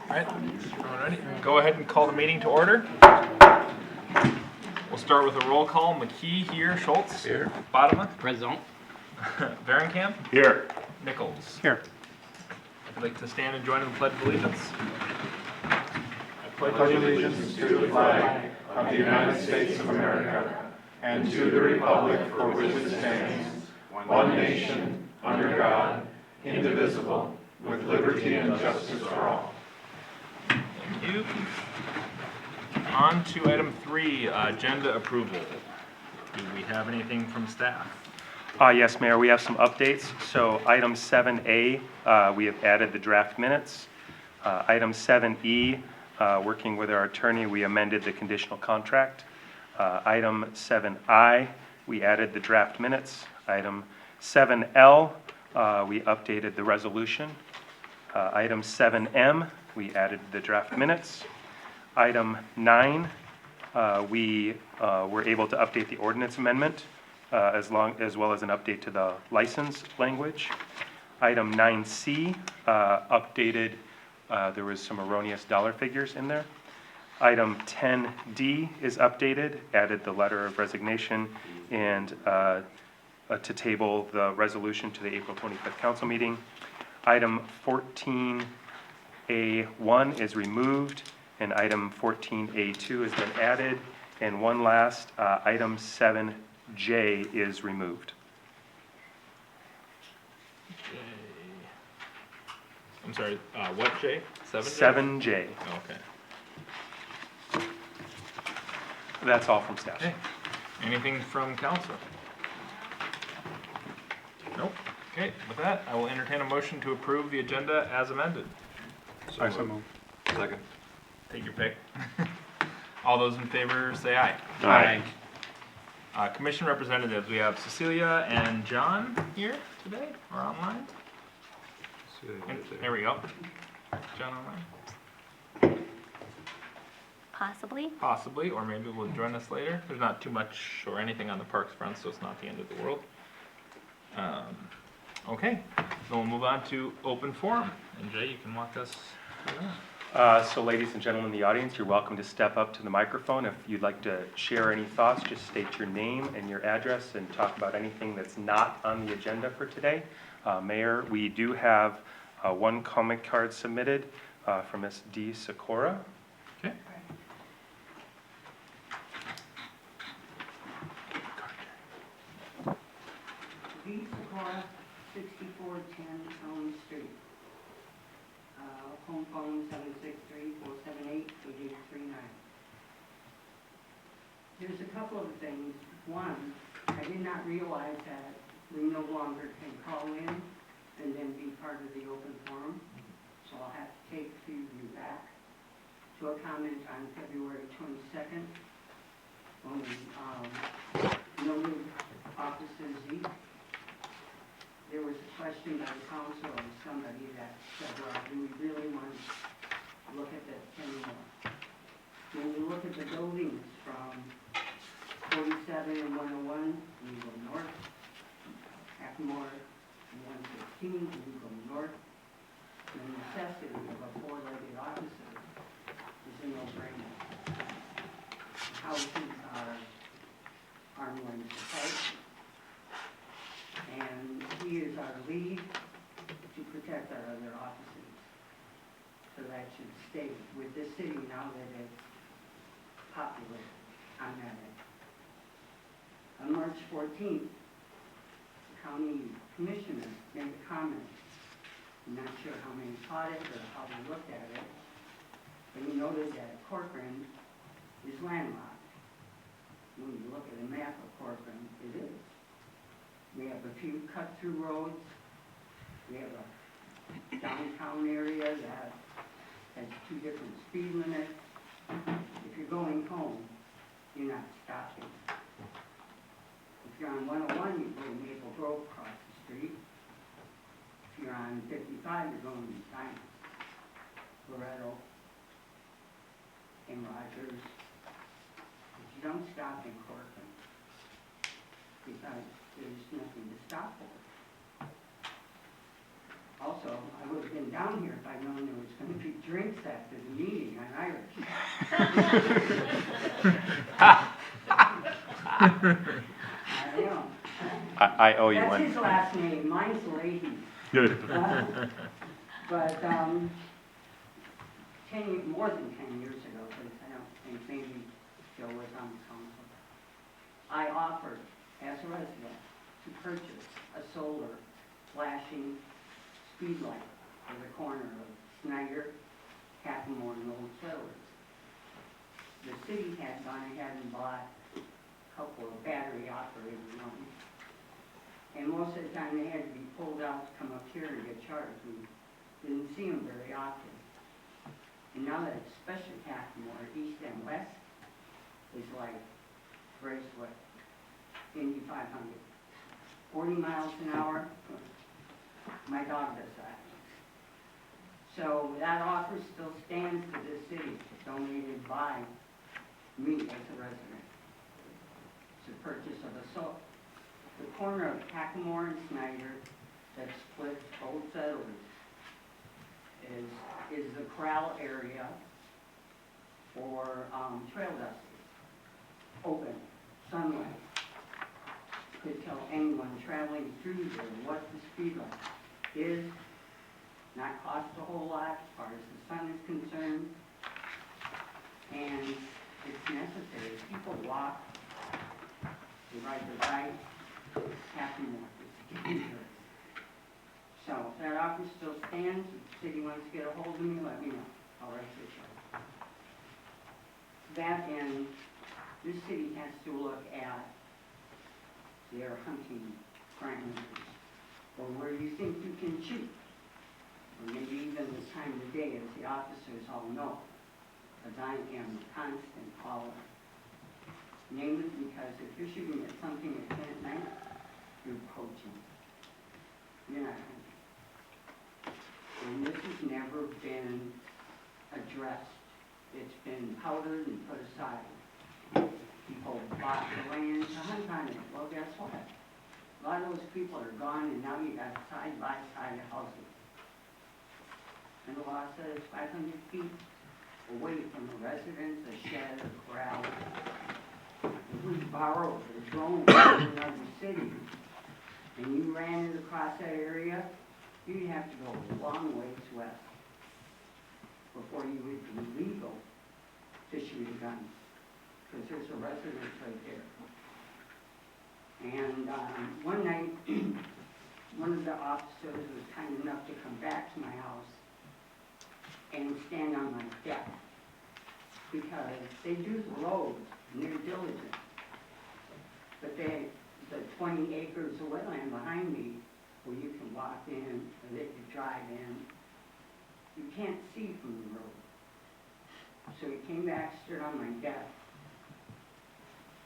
All right, everyone ready? Go ahead and call the meeting to order. We'll start with a roll call. McKee here, Schultz. Here. Bodema. Present. Varenkamp. Here. Nichols. Here. I'd like to stand and join in the Pledge of Allegiance. I pledge allegiance to the flag of the United States of America and to the republic for which it stands, one nation, under God, indivisible, with liberty and justice for all. Thank you. On to item 3, agenda approval. Do we have anything from staff? Yes, Mayor, we have some updates. So item 7A, we have added the draft minutes. Item 7E, working with our attorney, we amended the conditional contract. Item 7I, we added the draft minutes. Item 7L, we updated the resolution. Item 7M, we added the draft minutes. Item 9, we were able to update the ordinance amendment as well as an update to the license language. Item 9C, updated, there was some erroneous dollar figures in there. Item 10D is updated, added the letter of resignation and to table the resolution to the April 25th council meeting. Item 14A1 is removed, and item 14A2 has been added, and one last, item 7J is removed. I'm sorry, what J? 7J. Okay. That's all from staff. Okay. Anything from council? Nope. Okay, with that, I will entertain a motion to approve the agenda as amended. I so move. Second. Take your pick. All those in favor say aye. Aye. Commission representatives, we have Cecilia and John here today, or online. There we go. John online? Possibly. Possibly, or maybe will join us later. There's not too much or anything on the parks front, so it's not the end of the world. Okay, then we'll move on to open forum. And Jay, you can walk us through that. So ladies and gentlemen in the audience, you're welcome to step up to the microphone. If you'd like to share any thoughts, just state your name and your address and talk about anything that's not on the agenda for today. Mayor, we do have one comment card submitted from Ms. D. Sakura. Okay. B. Sakura, 6410 Elm Street. Home phone 763-478-8839. There's a couple of things. One, I did not realize that we no longer can call in and then be part of the open forum. So I'll have to take you back to a comment on February 22nd when we noted Officer Zeke. There was a question by the council of somebody that said, well, do we really want to look at this anymore? When you look at the buildings from 47 and 101, we go north. Hackmore and 116, we go north. The necessity of a four-legged officer is a no-brainer. Houses are arm length apart. And he is our lead to protect our other offices. So that should stay with this city now that it's populated on that end. On March 14th, the county commissioner made a comment. I'm not sure how many caught it or how they looked at it, but he noted that Corcoran is landlocked. When you look at a map of Corcoran, it is. We have a few cut-through roads. We have a downtown area that has 2 different speed limits. If you're going home, you're not stopping. If you're on 101, you go to Maple Grove across the street. If you're on 55, you're going to Science, Loretto, and Rogers. But you don't stop in Corcoran because there's nothing to stop for. Also, I would have been down here if I'd known there was there's gonna be drinks after the meeting on Irish. I know. I owe you That's one. his last name, mine's Leahy. Good. But, 10, more than 10 years ago, because I don't think maybe Joe was on the council, I offered, as a resident, to purchase a solar flashing speed light for the corner of Snyder, Hackamore, and Old Settlers. The city had gone ahead and bought a couple of battery operated ones. And most of the time they had to be pulled out to come up here and get charged. We didn't see them very often. And now that it's especially Hackamore, east and west, is like Bracelet, Indy 500. 40 miles an hour, my dog does that. So that offer still stands to this city, donated by me as a resident. It's a purchase of the corner of Hackamore and Snyder that splits Old Settlers is the corral area for trail dusters. Open, sunlight. Could tell anyone traveling through there what the speed light is, not cost a whole lot as far as the sun is concerned, and it's necessary. People walk, they ride their bike, happy more. It's dangerous. So that offer still stands. If the city wants to get a hold of me, let me know. I'll write you a check. That and this city has to look at their hunting parameters, or where you think you can shoot, or maybe even the time of day, as the officers all know, because I am a constant caller. Namely because if you're shooting at something at 10 at night, you're poaching. You're not hunting. And this has never been addressed. It's been powdered and put aside. People bought the land to hunt on it. Well, guess what? A lot of those people are gone, and now you got side-by-side houses. And the law says 500 feet away from a residence, a shed, a corral. If we borrowed a drone from another city, and you ran it across that area, you'd have to go a long ways west before you would be legal to shoot a gun, because there's a residence right there. And one night, one of the officers was kind enough to come back to my house and stand on my deck, because they do the roads and they're diligent. But the 20 acres of wetland behind me, where you can walk in, or they can drive in, you can't see from the road. So he came back, stood on my deck,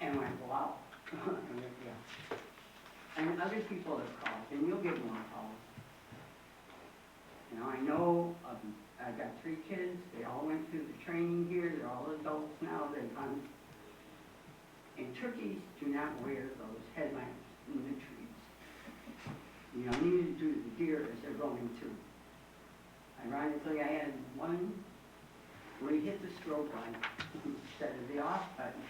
and went, wow. I went, yeah. And other people have called, and you'll get more calls. You know, I know, I've got 3 kids, they all went through the training here, they're all adults now, they hunt. And turkeys do not wear those headlamps in the trees. You know, neither do the deer as they're going through. Ironically, I had one where he hit the strobe light instead of the off button,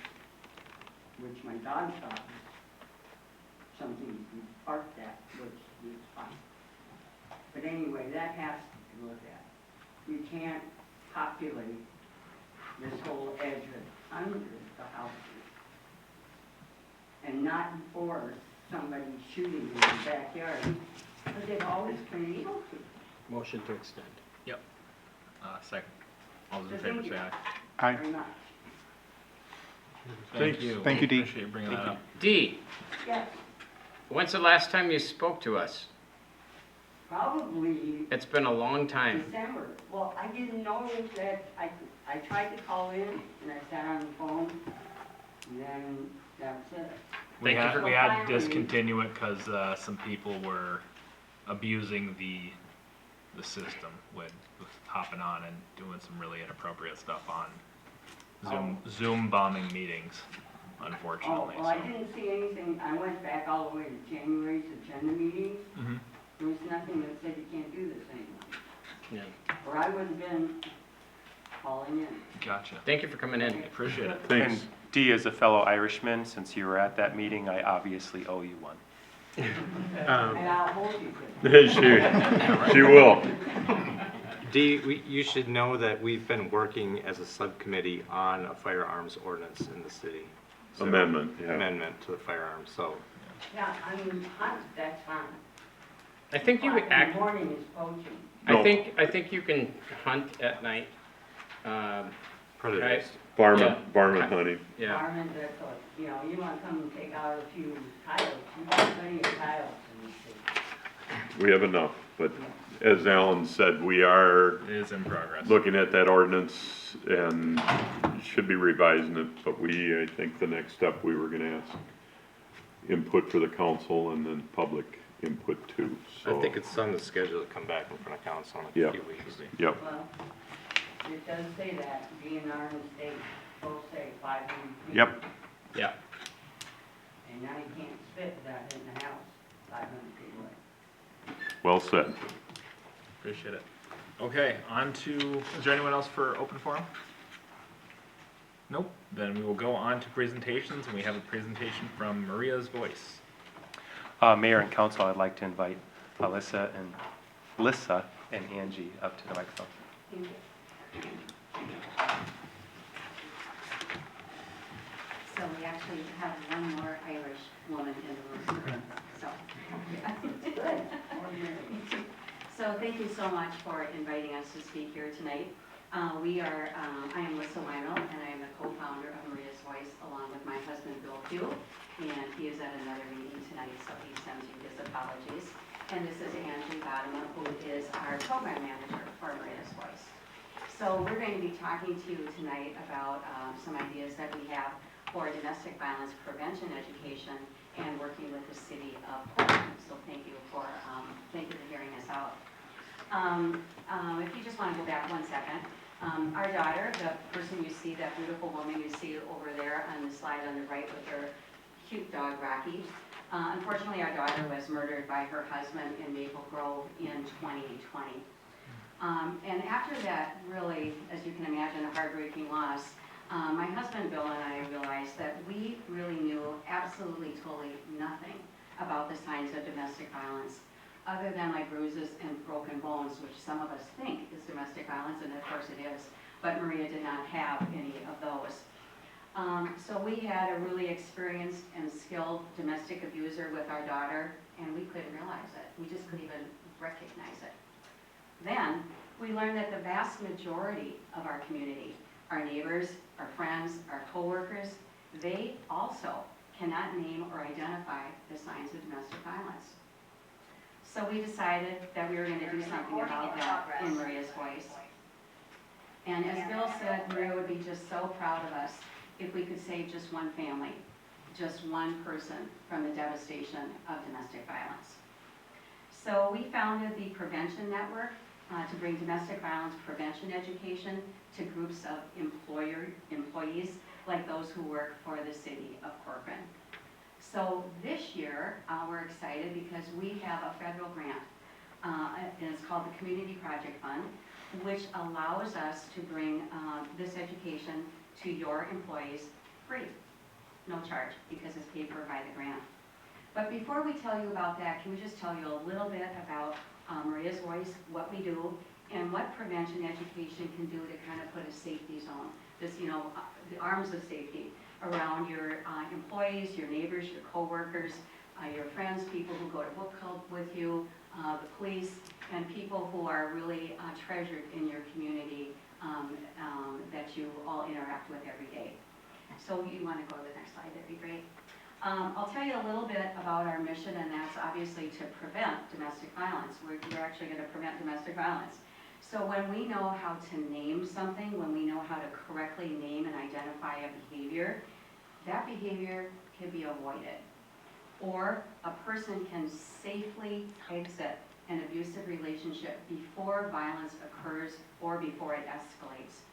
which my dog thought was something he barked at, which is fine. But anyway, that has to be looked at. You can't populate this whole edge of hundreds of houses and not enforce somebody shooting in the backyard, but they've always been able to. Motion to extend. Yep. Second. All those in So favor thank say you. aye. Aye. Very much. Thank you. Thank you, Dee. Appreciate you bringing that up. D, Yes, when's the last time you spoke to us? probably It's been a long time. December. Well, I didn't know that, I tried to call in, and I sat on the phone, and then that was it. We Thank you had, for- we had to Finally. discontinue it because some people were abusing the system with hopping on and doing some really inappropriate stuff on Zoom bombing meetings, Oh, unfortunately. well, I didn't see anything, I went back all the way to January's agenda meetings. Mhm. There was nothing that said you can't do this anymore. Yeah. or I wouldn't have been calling in. Gotcha. Thank you for coming in. Appreciate it. Thanks. And Dee, as a fellow Irishman, since you were at that meeting, I obviously owe you one. And I'll hold you to it. She will. Dee, you should know that we've been working as a subcommittee on a firearms ordinance in the city. So- Amendment, yeah. Amendment to the firearms, so. Yeah, I mean, hunt, that's fine. I think you would In the act, morning is poaching. I No. think you can hunt at night. Predators. Yeah. Varmint hunting. Yeah, Farming, that's what, you know, you wanna come and take out a few coyotes, you got plenty of coyotes in this city. We have enough, but as Alan said, we are It is in progress. looking at that ordinance and should be revising it, but I think the next step, we were gonna ask input for the council and then public input too, so. I think it's on the schedule to come back in front of council in Yeah. a few weeks. Yep, Well, it does say that, being our mistake, both say 500 feet. yep, yeah. And now you can't spit without hitting the house, 500 feet away. well said. Appreciate it. Okay, on to, is there anyone else for open forum? Nope. Then we will go on to presentations, and we have a presentation from Maria's Voice. Mayor and council, I'd like to invite Lissa and Angie up to the microphone. Thank you. So we actually have one more Irish woman in the room, so. Good. Ordinary. So thank you so much for inviting us to speak here tonight. I am Lissa Weinel, and I am the co-founder of Maria's Voice, along with my husband, Bill Pugh, and he is at another meeting tonight, so he sends you his apologies. And this is Angie Bodema, who is our program manager for Maria's Voice. So we're going to be talking to you tonight about some ideas that we have for domestic violence prevention education and working with the city of Corcoran. So thank you for hearing us out. If you just want to go back 1 second, our daughter, the person you see, that beautiful woman you see over there on the slide on the right with her cute dog Rocky. Unfortunately, our daughter was murdered by her husband in Maple Grove in 2020. And after that, really, as you can imagine, a heartbreaking loss, my husband Bill and I realized that we really knew absolutely, totally nothing about the signs of domestic violence, other than like bruises and broken bones, which some of us think is domestic violence, and of course it is, but Maria did not have any of those. So we had a really experienced and skilled domestic abuser with our daughter, and we couldn't realize it. We just couldn't even recognize it. Then we learned that the vast majority of our community, our neighbors, our friends, our coworkers, they also cannot name or identify the signs of domestic violence. So we decided that we were going to do something about that in Maria's Voice. And as Bill said, Maria would be just so proud of us if we could save just one family, just one person from the devastation of domestic violence. So we founded the Prevention Network to bring domestic violence prevention education to groups of employees like those who work for the city of Corcoran. So this year, we're excited because we have a federal grant, and it's called the Community Project Fund, which allows us to bring this education to your employees free, no charge, because it's paid for by the grant. But before we tell you about that, can we just tell you a little bit about Maria's Voice, what we do, and what prevention education can do to kind of put a safety zone, this, you know, the arms of safety around your employees, your neighbors, your coworkers, your friends, people who go to book club with you, the police, and people who are really treasured in your community that you all interact with every day. So you want to go to the next slide, that'd be great. I'll tell you a little bit about our mission, and that's obviously to prevent domestic violence. We're actually going to prevent domestic violence. So when we know how to name something, when we know how to correctly name and identify a behavior, that behavior can be avoided. Or a person can safely exit an abusive relationship before violence occurs or before it escalates.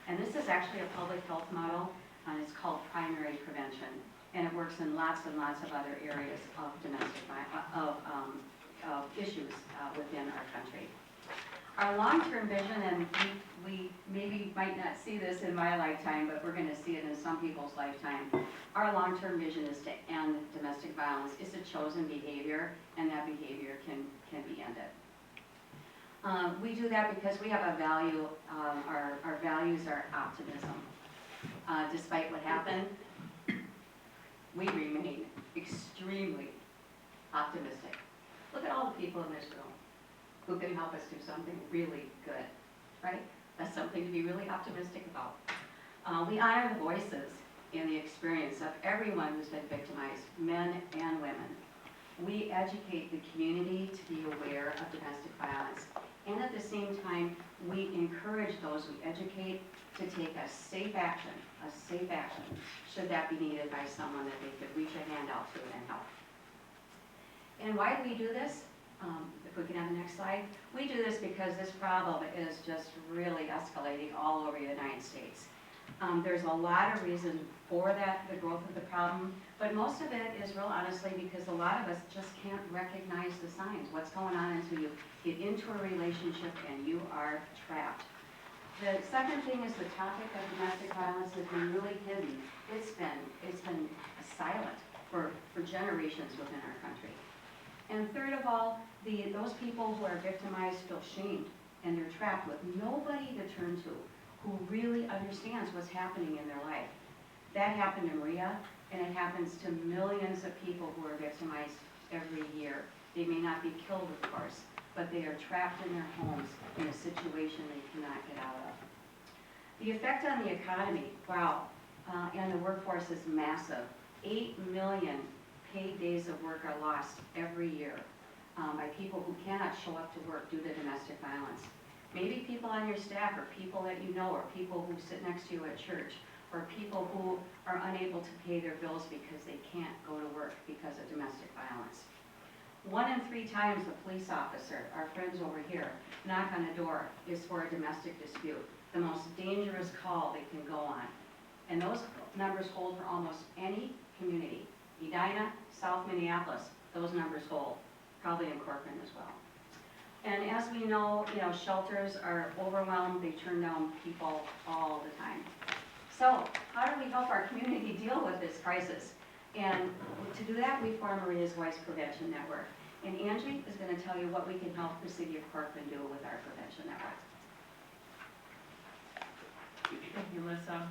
And this is actually a public health model, and it's called primary prevention. And it works in lots and lots of other areas of domestic violence, of issues within our country. Our long-term vision, and we maybe might not see this in my lifetime, but we're gonna see it in some people's lifetime. Our long-term vision is to end domestic violence. It's a chosen behavior, and that behavior can be ended. We do that because we have a value, our values are optimism. Despite what happened, we remain extremely optimistic. Look at all the people in this room who can help us do something really good, right? That's something to be really optimistic about. We honor the voices and the experience of everyone who's been victimized, men and women. We educate the community to be aware of domestic violence. And at the same time, we encourage those we educate to take a safe action, should that be needed by someone that they could reach a hand out to and help. And why do we do this? If we can have the next slide. We do this because this problem is just really escalating all over the United States. There's a lot of reason for that, the growth of the problem, but most of it is real honestly because a lot of us just can't recognize the signs. What's going on until you get into a relationship and you are trapped. The second thing is the topic of domestic violence has been really hidden. It's been silent for generations within our country. And third of all, those people who are victimized feel shamed and they're trapped with nobody to turn to who really understands what's happening in their life. That happened to Maria, and it happens to millions of people who are victimized every year. They may not be killed, of course, but they are trapped in their homes in a situation they cannot get out of. The effect on the economy, wow, and the workforce is massive. 8 million paid days of work are lost every year by people who cannot show up to work due to domestic violence. Maybe people on your staff, or people that you know, or people who sit next to you at church, or people who are unable to pay their bills because they can't go to work because of domestic violence. 1 in 3 times a police officer, our friends over here, knock on a door is for a domestic dispute, the most dangerous call they can go on. And those numbers hold for almost any community. Edina, South Minneapolis, those numbers hold, probably in Corcoran as well. And as we know, shelters are overwhelmed, they turn down people all the time. So how do we help our community deal with this crisis? And to do that, we form Maria's Voice Prevention Network. And Angie is going to tell you what we can help the city of Corcoran do with our prevention network. Thank you, Lisa.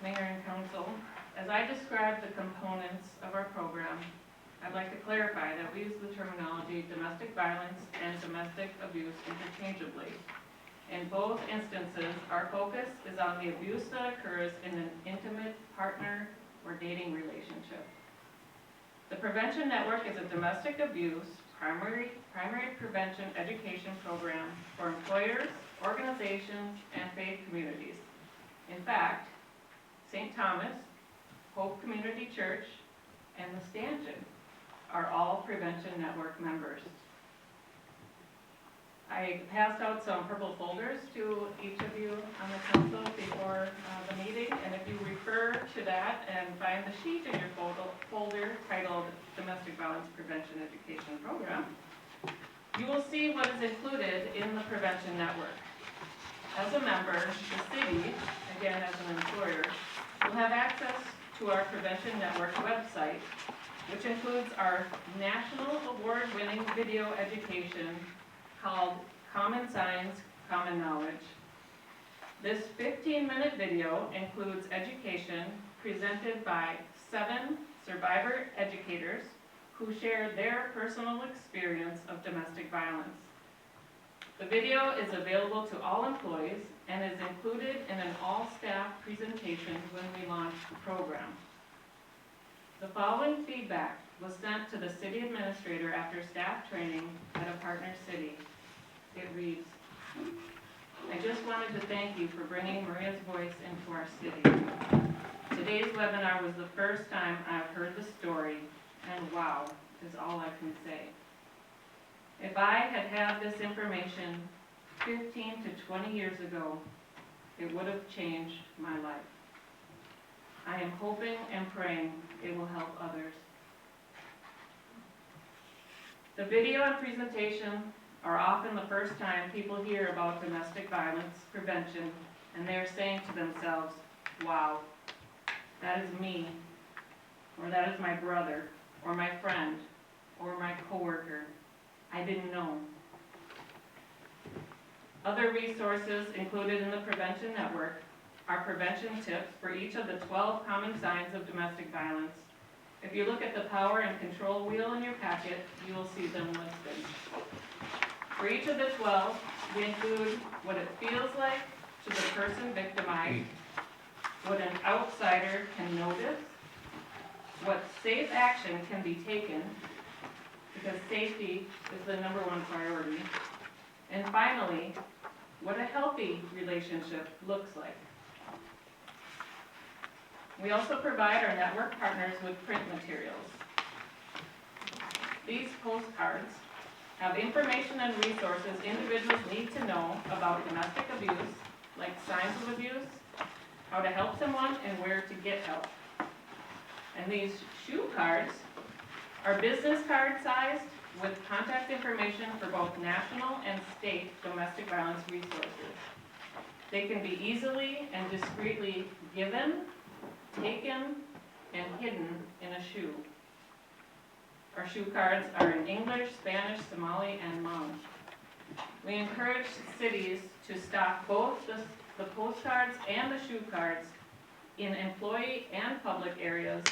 Mayor and Council, as I describe the components of our program, I'd like to clarify that we use the terminology domestic violence and domestic abuse interchangeably. In both instances, our focus is on the abuse that occurs in an intimate partner or dating relationship. The Prevention Network is a domestic abuse primary prevention education program for employers, organizations, and faith communities. In fact, St. Thomas, Hope Community Church, and the Stanchion are all Prevention Network members. I passed out some purple folders to each of you on the council before the meeting, and if you refer to that and find the sheet in your folder titled Domestic Violence Prevention Education Program, you will see what is included in the Prevention Network. As a member, the city, again as an employer, will have access to our Prevention Network website, which includes our national award-winning video education called Common Signs, Common Knowledge. This 15-minute video includes education presented by 7 survivor educators who share their personal experience of domestic violence. The video is available to all employees and is included in an all-staff presentation when we launch the program. The following feedback was sent to the city administrator after staff training at a partner city. It reads, I just wanted to thank you for bringing Maria's voice into our city. Today's webinar was the first time I've heard the story, and wow is all I can say. If I had had this information 15 to 20 years ago, it would have changed my life. I am hoping and praying it will help others. The video and presentation are often the first time people hear about domestic violence prevention, and they're saying to themselves, wow, that is me, or that is my brother, or my friend, or my coworker. I didn't know. Other resources included in the Prevention Network are prevention tips for each of the 12 common signs of domestic violence. If you look at the power and control wheel in your packet, you will see them listed. For each of the 12, we include what it feels like to the person victimized, what an outsider can notice, what safe action can be taken, because safety is the #1 priority, and finally, what a healthy relationship looks like. We also provide our network partners with print materials. These postcards have information and resources individuals need to know about domestic abuse, like signs of abuse, how to help someone, and where to get help. And these shoe cards are business card sized with contact information for both national and state domestic violence resources. They can be easily and discreetly given, taken, and hidden in a shoe. Our shoe cards are in English, Spanish, Somali, and Hmong. We encourage cities to stock both the postcards and the shoe cards in employee and public areas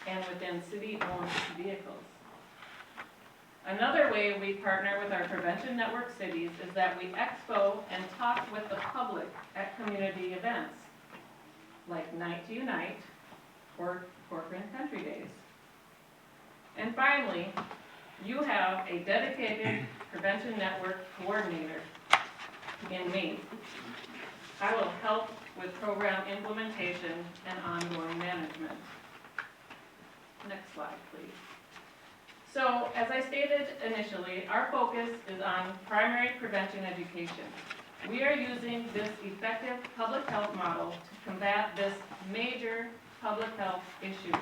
and within city-owned vehicles. Another way we partner with our Prevention Network cities is that we expo and talk with the public at community events, like Night to Unite or Corcoran Country Days. And finally, you have a dedicated Prevention Network coordinator in me. I will help with program implementation and ongoing management. Next slide, please. So, as I stated initially, our focus is on primary prevention education. We are using this effective public health model to combat this major public health issue.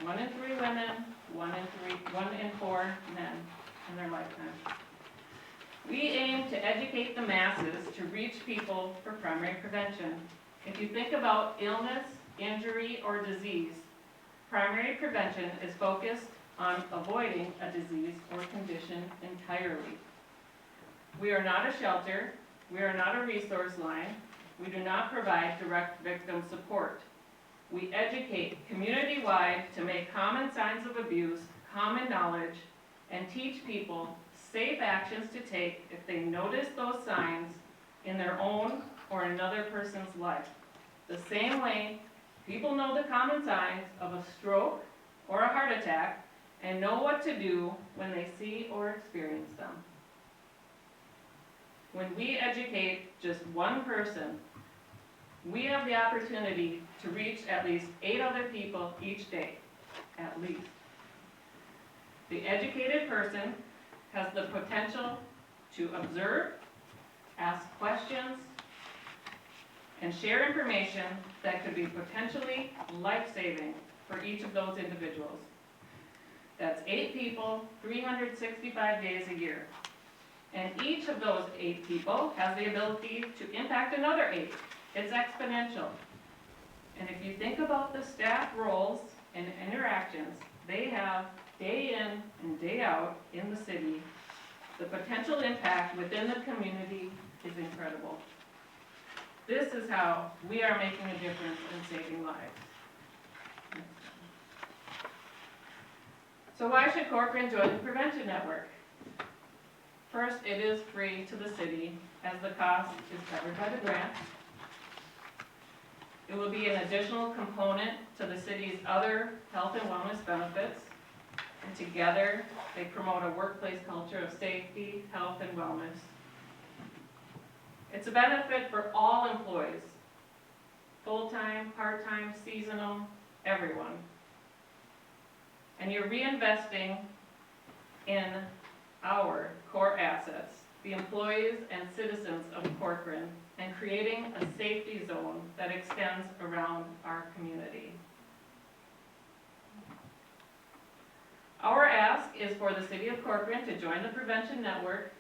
1 in 3 women, 1 in 4 men in their lifetime. We aim to educate the masses to reach people for primary prevention. If you think about illness, injury, or disease, primary prevention is focused on avoiding a disease or condition entirely. We are not a shelter, we are not a resource line, we do not provide direct victim support. We educate community-wide to make common signs of abuse, common knowledge, and teach people safe actions to take if they notice those signs in their own or another person's life. The same way people know the common signs of a stroke or a heart attack and know what to do when they see or experience them. When we educate just one person, we have the opportunity to reach at least 8 other people each day, at least. The educated person has the potential to observe, ask questions, and share information that could be potentially life-saving for each of those individuals. That's 8 people, 365 days a year. And each of those 8 people has the ability to impact another 8. It's exponential. And if you think about the staff roles and interactions they have day in and day out in the city, the potential impact within the community is incredible. This is how we are making a difference in saving lives. So why should Corcoran join the Prevention Network? First, it is free to the city as the cost is covered by the grant. It will be an additional component to the city's other health and wellness benefits. And together, they promote a workplace culture of safety, health, and wellness. It's a benefit for all employees, full-time, part-time, seasonal, everyone. And you're reinvesting in our core assets, the employees and citizens of Corcoran, and creating a safety zone that extends around our community. Our ask is for the City of Corcoran to join the Prevention Network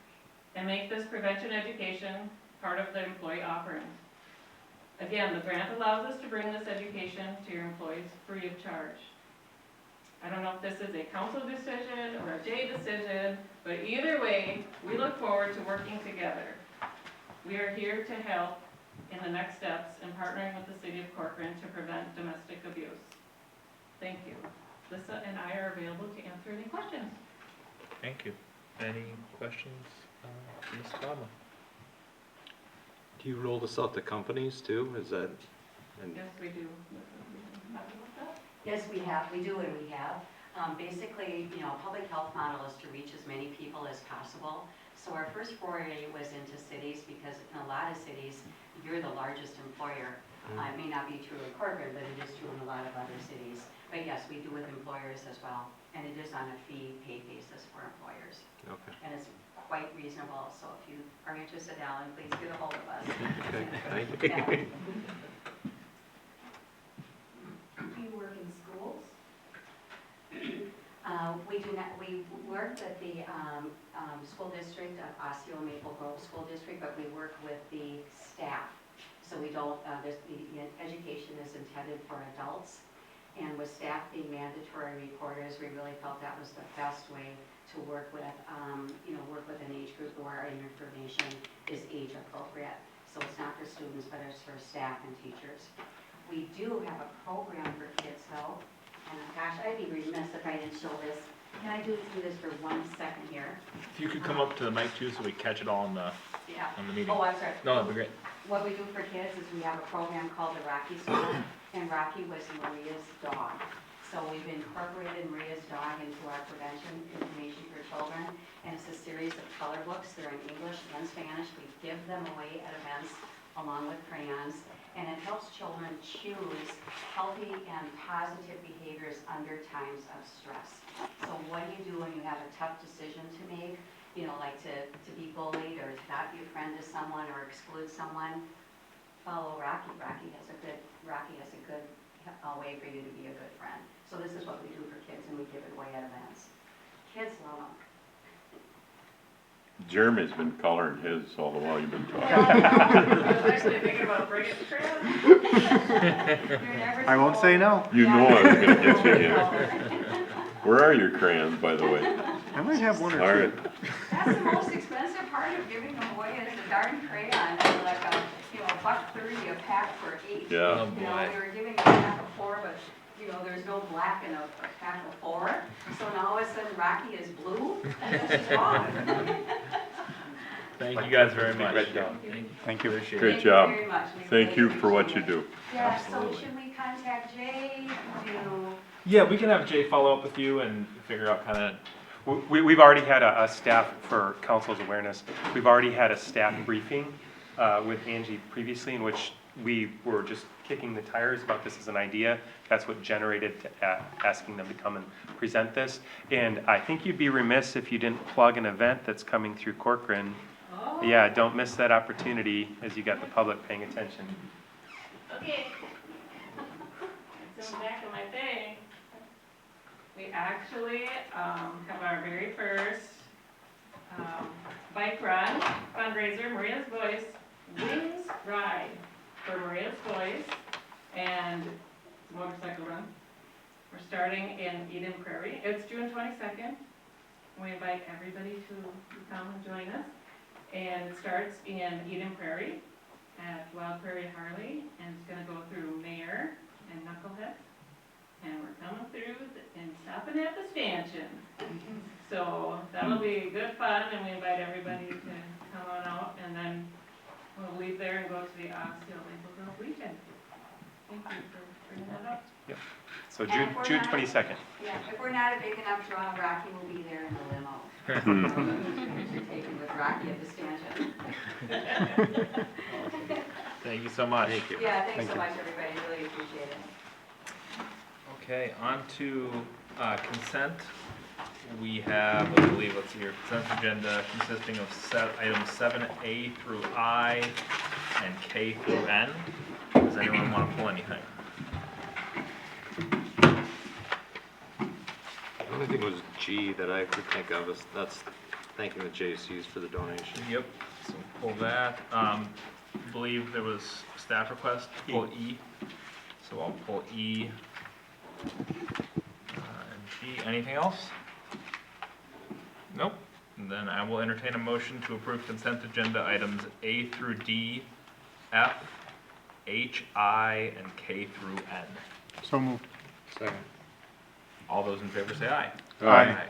and make this prevention education part of the employee offerings. Again, the grant allows us to bring this education to your employees free of charge. I don't know if this is a council decision or a J decision, but either way, we look forward to working together. We are here to help in the next steps in partnering with the city of Corcoran to prevent domestic abuse. Thank you. Lisa and I are available to answer any questions. Thank you. Any questions, Ms. Conlon? Do you roll this out to companies too? Is that? and- Yes, we do. Yes, we have, we do and we have. Basically, you know, public health model is to reach as many people as possible. So our first foray was into cities because in a lot of cities, you're the largest employer. It may not be true in Corcoran, but it is true in a lot of other cities. But yes, we do with employers as well. And it is on a fee-pay basis for employers. Okay. And it's quite reasonable. So if you are interested, Alan, please get a hold of us. Okay, thank you. Yeah. Do you work in schools? We do not, we work with the school district, Osseo Maple Grove School District, but we work with the staff. So we don't, the education is intended for adults. And with staff being mandatory reporters, we really felt that was the best way to work with, work with an age group where our information is age appropriate. So it's not for students, but it's for staff and teachers. We do have a program for kids though, and gosh, I'd be remiss if I didn't show this. Can I do this for 1 second here? If you could come up to the mic too, so we catch it all on the Yeah. meeting. Oh, I'm sorry. No, that'd be great. What we do for kids is we have a program called the Rocky School, and Rocky was Maria's dog. So we've incorporated Maria's dog into our prevention information for children, and it's a series of color books. They're in English and Spanish. We give them away at events along with crayons, and it helps children choose healthy and positive behaviors under times of stress. So what do you do when you have a tough decision to make? You know, like to be bullied or to not be a friend to someone or exclude someone? Follow Rocky. Rocky has a good way for you to be a good friend. So this is what we do for kids, and we give it away at events. Kids love them. Jeremy's been coloring his all the while you've been talking. I was actually thinking about bringing the crayons. You're never I won't say no. You know I was gonna get you again. again. Where are your crayons, by the way? I might have one All or right. two. That's the most expensive part of giving them away is the darn crayon. It's like a, $1.30 a pack for 8. Yeah. You know, we were giving a pack of 4, but, there's no black in a pack of 4. So now all of a sudden Rocky is blue, and this is gone. Thank you guys very much. Red dog. Thank you. Appreciate it. Great Thank you job. very much. We Thank really you for what you appreciate do. it. Yeah, so Absolutely. should we contact Jay to? Yeah, we can have Jay follow up with you and figure out kind of. We've already had a staff, for council's awareness, we've already had a staff briefing with Angie previously in which we were just kicking the tires about this as an idea. That's what generated asking them to come and present this. And I think you'd be remiss if you didn't plug an event that's coming through Corcoran. Oh, Yeah, don't miss that opportunity as you got the public paying attention. okay. It's in the back of my thing. We actually have our very first bike run fundraiser, Maria's Voice Wings Ride for Maria's Voice, and it's a motorcycle run. We're starting in Eden Prairie. It's June 22nd. We invite everybody to come and join us. And it starts in Eden Prairie at Wild Prairie Harley, and it's gonna go through Mayor and Knucklehead. And we're coming through and stopping at the stanchion. So that'll be good fun, and we invite everybody to come on out, and then we'll leave there and go to the Osseo Maple Grove weekend. Thank you for bringing that up. So And June, if we're June not- 22nd. Yeah, if we're not a big enough draw, Rocky will be there in the limo. Taken with Rocky at the stanchion. Thank you so much. Thank you. Yeah, thanks Thank so you. much, everybody, really appreciate it. Okay, on to consent. We have, I believe, let's see here, consent agenda consisting of items 7A through I and K through N. Does anyone want to pull anything? The only thing was G that I could think of is, thanking the J.C.'s for the donation. Yep, so pull that. Believe there was staff request, pull E. So I'll pull E. And G, anything else? Nope. And then I will entertain a motion to approve consent agenda items A through D, F, H, I, and K through N. So moved. Second. All those in favor say aye. Aye.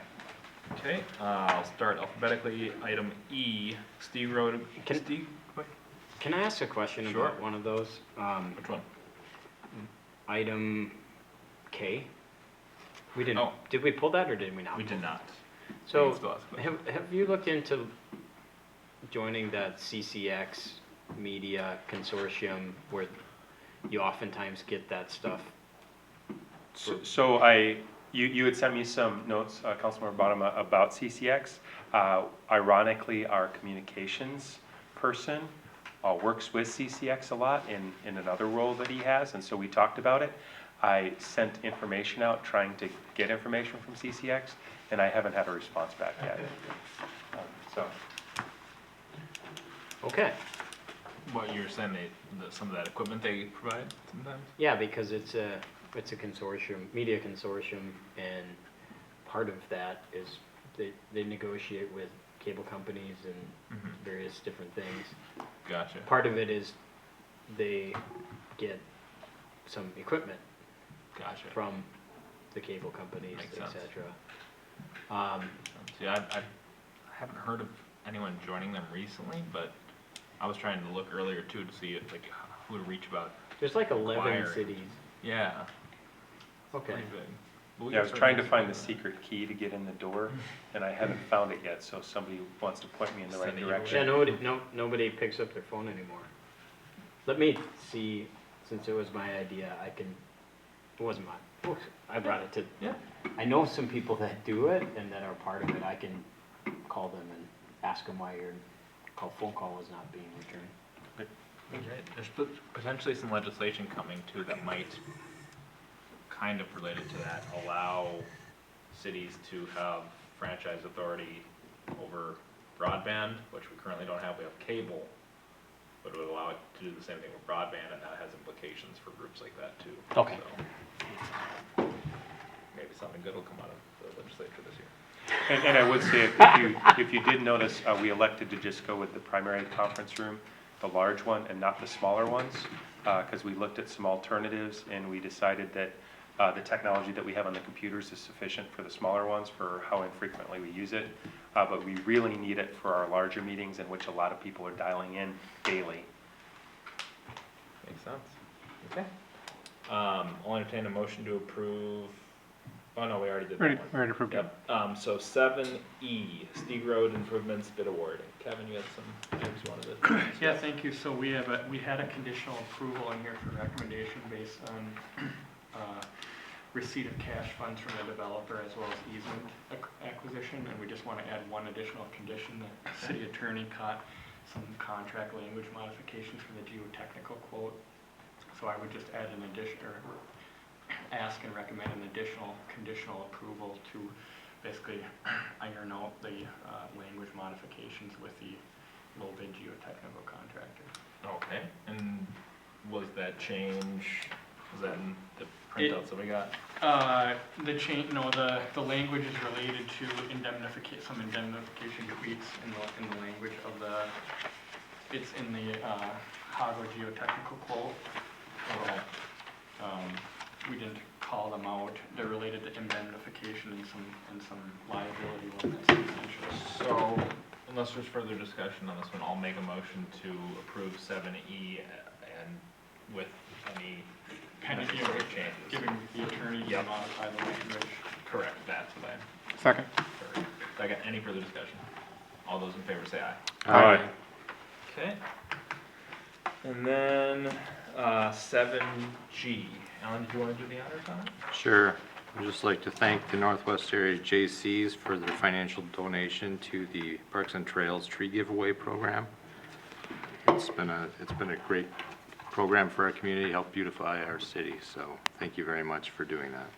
Okay, I'll start alphabetically. Item E, Steve Road. Can- Steve, quick. Can I ask a question Sure. about one of those? Which one? Item K? We didn't, Oh. did we pull that or did we not? We did not. So, You can still ask a question. have you looked into joining that CCX Media Consortium where you oftentimes get that stuff? So you had sent me some notes, Councilmember Bottom, about CCX. Ironically, our communications person works with CCX a lot in another role that he has, and so we talked about it. I sent information out trying to get information from CCX, and I haven't had a response back yet. So, Okay, What you were saying, some of that equipment they provide sometimes? yeah, because it's a consortium, media consortium, and part of that is they negotiate with cable companies and Mhm. various different things. Gotcha. Part of it is they get some equipment Gotcha. from the cable companies, Makes et sense. cetera. Yeah, I haven't heard of anyone joining them recently, but I was trying to look earlier too to see if, like, who to reach about. There's like 11 Acquiring. cities. Yeah. Okay. Pretty big. But we yeah, I can was trying to certainly find the explore secret key to get in the door, and I haven't found it yet, so if somebody wants to point me in the right Send it your direction. Yeah, nobody picks up their phone anymore. Let me see, since it was my idea, it wasn't mine. I brought it to, Yeah. I know some people that do it and that are part of it. I can call them and ask them why your phone call is not being returned. Okay. There's potentially some legislation coming too that might, kind of related to that, allow cities to have franchise authority over broadband, which we currently don't have. We have cable, but it would allow it to do the same thing with broadband, and that has implications for groups like that too. Okay. So maybe something good will come out of the legislature this year. And I would say, if you did notice, we elected to just go with the primary conference room, the large one, and not the smaller ones, because we looked at some alternatives, and we decided that the technology that we have on the computers is sufficient for the smaller ones for how infrequently we use it, but we really need it for our larger meetings in which a lot of people are dialing in daily. Makes sense. Okay. I'll entertain a motion to approve. Oh, no, we already did that one. Already approved it. Yep. So 7E, Steve Road Improvements Bid Award. Kevin, you had some items you wanted to discuss? Yeah, thank you. So we had a conditional approval in here for recommendation based on receipt of cash funds from the developer as well as easement acquisition, and we just want to add one additional condition that the city attorney caught some contract language modifications for the geotechnical quote. So I would just add an addition, or ask and recommend an additional conditional approval to basically iron out the language modifications with the low bid geotechnical contractor. Okay. And was that change, was that in the printouts that we got? The change, no, the language is related to some indemnification tweaks in the language of it's in the Hago geotechnical quote. So, we didn't call them out. They're related to indemnification and some liability limits essentially. So, unless there's further discussion on this one, I'll make a motion to approve 7E and with any necessary changes. Giving the attorney to Yep. modify the language. Correct, that's what I. Second. Second, any further discussion? All those in favor say aye. Aye. Okay. And then, 7G. Alan, do you want to do the honors on it? Sure. I'd just like to thank the Northwest Area J.C.'s for their financial donation to the Parks and Trails Tree Giveaway Program. It's been a great program for our community, help beautify our city, so thank you very much for doing that.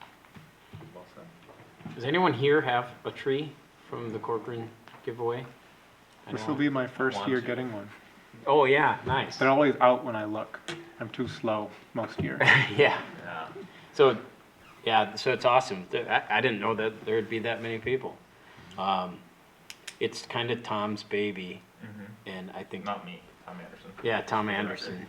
Well said. Does anyone here have a tree from the Corcoran giveaway? I This know- will be my first Want year to. getting one. Oh, yeah, nice. They're always out when I look. I'm too slow most years. Yeah, Yeah. so, yeah, so it's awesome. I didn't know that there'd be that many people. It's kind of Tom's baby, and I think, Not me, Tom Anderson. yeah, Tom Anderson.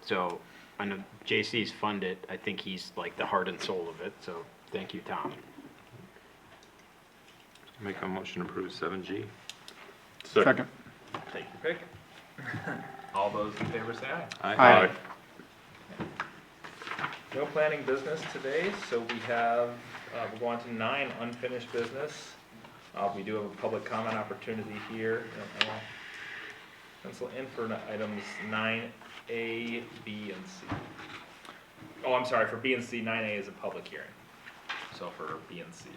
So, I know JC's funded, I think he's like the heart and soul of it, so thank you, Tom. Make a motion to approve 7G. Second. Take your pick. All those in favor say aye. Aye. No planning business today, so we have, we're going to 9 unfinished business. We do have a public comment opportunity here. I will pencil in for items 9A, B, and C. Oh, I'm sorry, for B and C, 9A is a public hearing. So for B and C.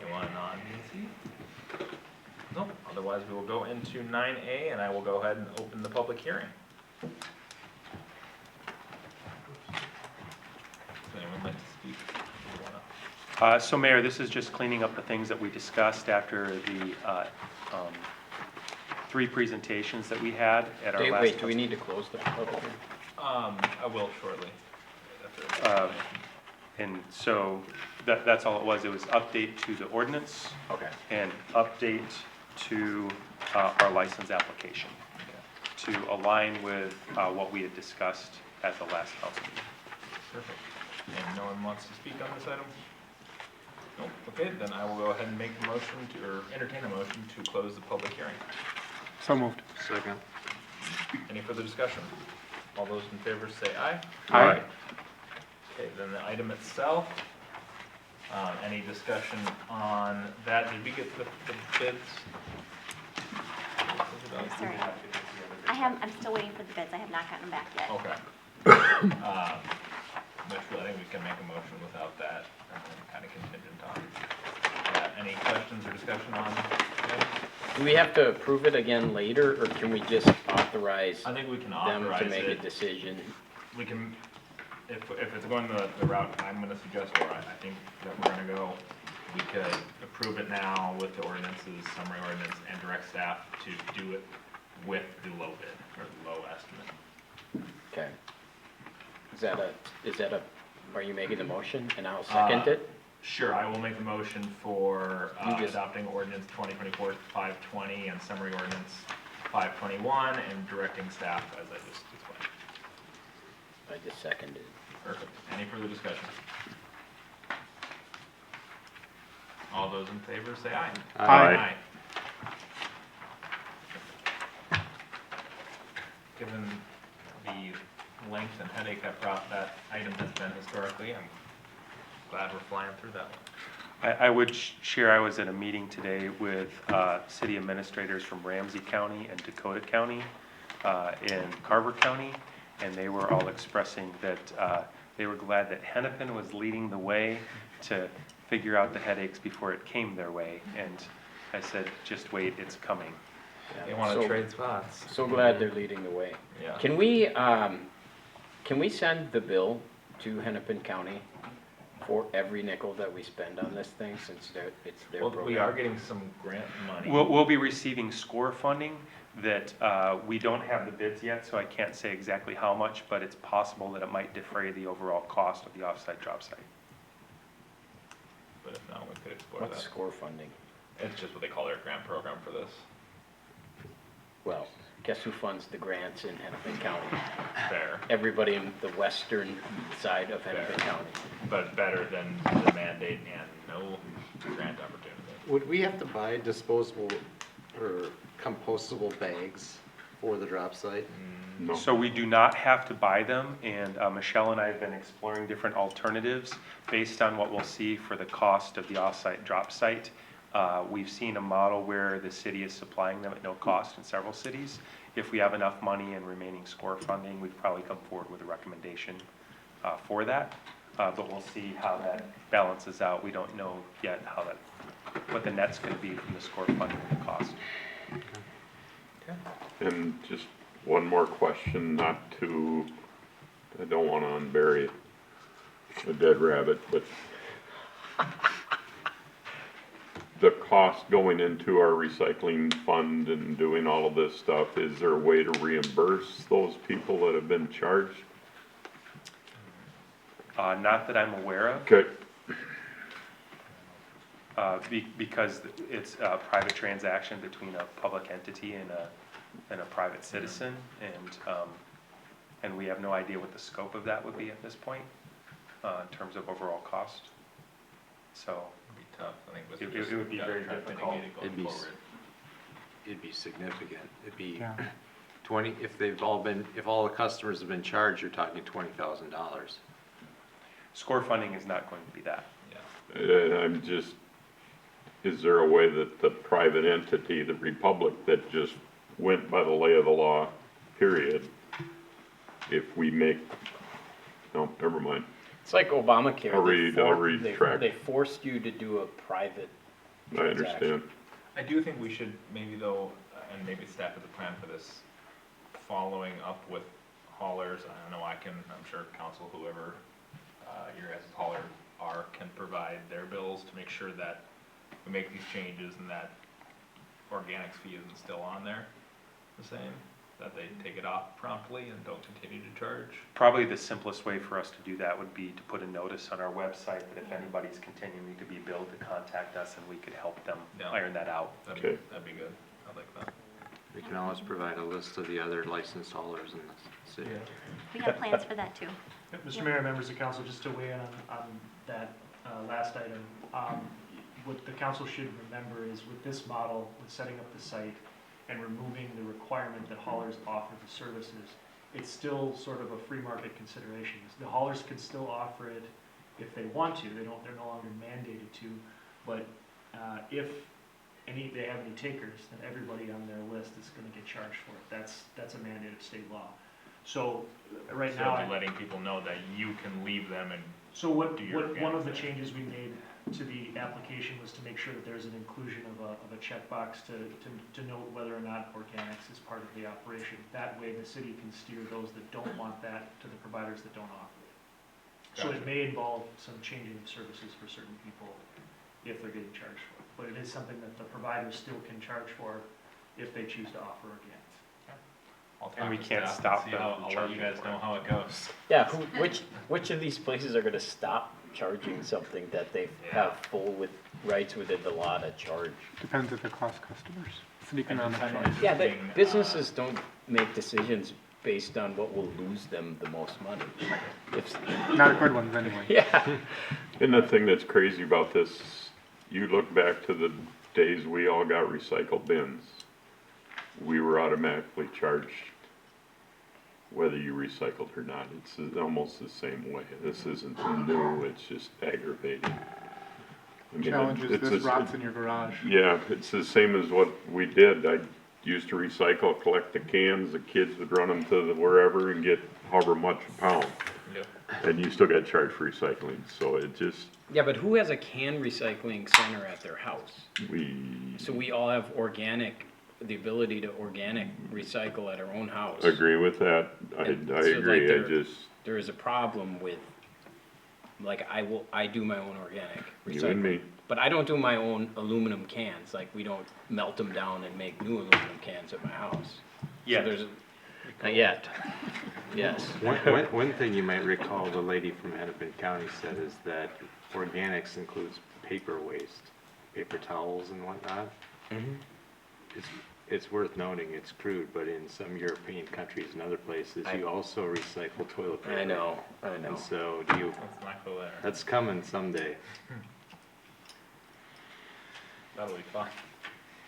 Anyone on B and C? Nope, otherwise we will go into 9A and I will go ahead and open the public hearing. Does anyone like to speak? So Mayor, this is just cleaning up the things that we discussed after the 3 presentations that we had at our last. Wait, do we need to close the public hearing? I will shortly. And so that's all it was. It was update to the ordinance Okay. and update to our license application to align with what we had discussed at the last council meeting. Perfect. And no one wants to speak on this item? Nope. Okay, then I will go ahead and make the motion to, or entertain a motion to close the public hearing. So moved. Second. Any further discussion? All those in favor say aye. Aye. Okay, then the item itself, any discussion on that? Did we get the bids? Sorry. I'm still waiting for the bids. I have not gotten them back yet. Okay. Which I think we can make a motion without that, and then kind of contingent on that. Any questions or discussion on that? Do we have to approve it again later, or can we just authorize I think we can them authorize to make a it. decision? We can, if it's going the route I'm gonna suggest, or I think that we're gonna go, we could approve it now with the ordinances, summary ordinance, and direct staff to do it with the low bid, or the low estimate. Okay. Are you making the motion and I'll second it? Sure, I will make the motion for You just- adopting ordinance 2024-520 and summary ordinance 521 and directing staff as I just explained. I just seconded. Perfect. Any further discussion? All those in favor say aye. Aye. Given the length and headache that item has been historically, I'm glad we're flying through that one. I would share, I was at a meeting today with city administrators from Ramsey County and Dakota County and Carver County, and they were all expressing that they were glad that Hennepin was leading the way to figure out the headaches before it came their way. And I said, just wait, it's coming. They want to So- trade spots. So glad they're leading the way. Yeah. Can we send the bill to Hennepin County for every nickel that we spend on this thing, since it's their Well, program? we are getting some grant money. We'll be receiving SCORE funding that we don't have the bids yet, so I can't say exactly how much, but it's possible that it might defray the overall cost of the offsite drop site. But if not, we could explore What's that. score funding? It's just what they call their grant program for this. Well, guess who funds the grants in Hennepin County? Fair, Everybody in the western side of Hennepin Fair. County. but better than the mandate and no grant opportunity. Would we have to buy disposable or compostable bags for the drop site? No. So we do not have to buy them, and Michelle and I have been exploring different alternatives based on what we'll see for the cost of the offsite drop site. We've seen a model where the city is supplying them at no cost in several cities. If we have enough money and remaining SCORE funding, we'd probably come forward with a recommendation for that. But we'll see how that balances out. We don't know yet what the net's going to be from the SCORE funding and the cost. And just one more question, I don't want to unbury a dead rabbit, but the cost going into our recycling fund and doing all of this stuff, is there a way to reimburse those people that have been charged? Not that I'm aware of, Okay, because it's a private transaction between a public entity and a private citizen, and we have no idea what the scope of that would be at this point, in terms of overall cost. So It'd be tough, I think, with It just would be gun very trafficking difficult. going It'd be forward. It'd be significant. It'd be 20, if all the customers have been charged, you're talking $20,000. score funding is not going to be that. I'm just, is there a way that the private entity, the Republic, that just went by the lay of the law, period, if we make, no, never mind. It's like Obamacare. I'll retract. They forced you to do a private I understand. I do think we should maybe though, and maybe staff has a plan for this, following up with haulers. I don't know, I'm sure council, whoever your guys' hauler are, can provide their bills to make sure that we make these changes and that organics fee isn't still on there the same, that they take it off promptly and don't continue to charge. Probably the simplest way for us to do that would be to put a notice on our website that if anybody's continuing to be billed, to contact us and we could help them Yeah. iron that out. That'd Okay. be good. I like that. We can always provide a list of the other licensed haulers in the city. We have plans for that too. Mr. Mayor, members of council, just to weigh in on that last item, what the council should remember is with this model, with setting up the site and removing the requirement that haulers offer the services, it's still sort of a free market consideration. The haulers could still offer it if they want to. They're no longer mandated to, but if they have any takers, then everybody on their list is going to get charged for it. That's a mandate of state law. So right So now, it'd be letting people know that you can leave them and so what do your one of the organic thing. changes we made to the application was to make sure that there's an inclusion of a checkbox to note whether or not organics is part of the operation. That way, the city can steer those that don't want that to the providers that don't offer it. So it may involve some changing of services for certain people if they're getting charged for it. But it is something that the providers still can charge for if they choose to offer organics. I'll talk And we to can't staff and stop see them how- from I'll let you charging guys for know it. how it goes. Yeah, which of these places are gonna stop charging something that they have full with rights within the law to charge? Depends if it costs customers. It's an economic And choice. Yeah, but Interesting, businesses don't make decisions based on what will lose them the most money. It's, Not a good ones anyway. yeah, And the thing that's crazy about this, you look back to the days we all got recycled bins. We were automatically charged whether you recycled or not. It's almost the same way. This isn't new, it's just aggravating. I mean, Challenge is it's this a- rots in your garage. Yeah, it's the same as what we did. I used to recycle, collect the cans, the kids would run them to the wherever and get however much a pound. Yep. And you still got charged for recycling, so it just, yeah, but who has a can recycling center at their house? So we all have the ability to organic recycle at our own house. agree with that. I And so, agree, I like, just, There is a problem with, like, I do my own organic recycling. you and me. But I don't do my own aluminum cans, like, we don't melt them down and make new aluminum cans at my house. Yeah. So there's, not yet, yes. One thing you might recall the lady from Hennepin County said is that organics includes paper waste, paper towels and whatnot. It's worth noting, it's crude, but in some European countries and other places, you also recycle toilet paper. I know. And so Let's not go there. that's coming someday. That'll be fun.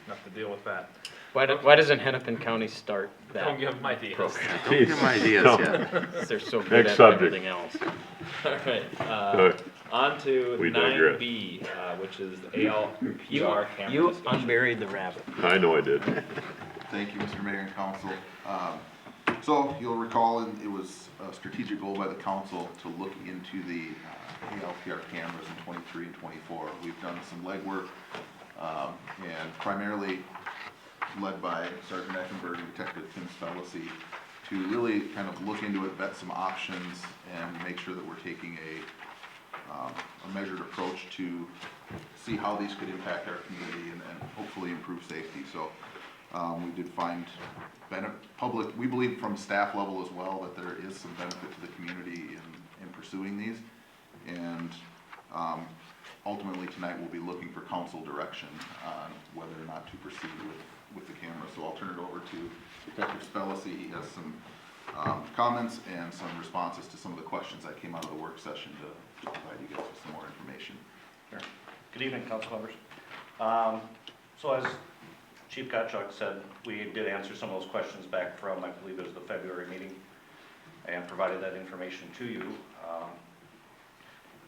Enough to deal with that. Why doesn't Hennepin County start that? Don't give them ideas. program? Don't give them ideas No. yet. They're so good Next at subject. everything else. All right, Uh, on to We digress. 9B, which is the ALPR camera You discussion. unburied the rabbit. I know I did. Thank you, Mr. Mayor and Council. So you'll recall, it was a strategic goal by the council to look into the ALPR cameras in 23 and 24. We've done some legwork, and primarily led by Sergeant Eckenberg and Detective Tim Spellacy, to really kind of look into it, vet some options, and make sure that we're taking a measured approach to see how these could impact our community and hopefully improve safety. So we did find we believe from staff level as well that there is some benefit to the community in pursuing these. And ultimately tonight we'll be looking for council direction on whether or not to proceed with the camera. So I'll turn it over to Detective Spellacy. He has some comments and some responses to some of the questions that came out of the work session to provide you guys with some more information. Sure. Good evening, council members. So as Chief Gottschalk said, we did answer some of those questions back from, I believe it was the February meeting, and provided that information to you,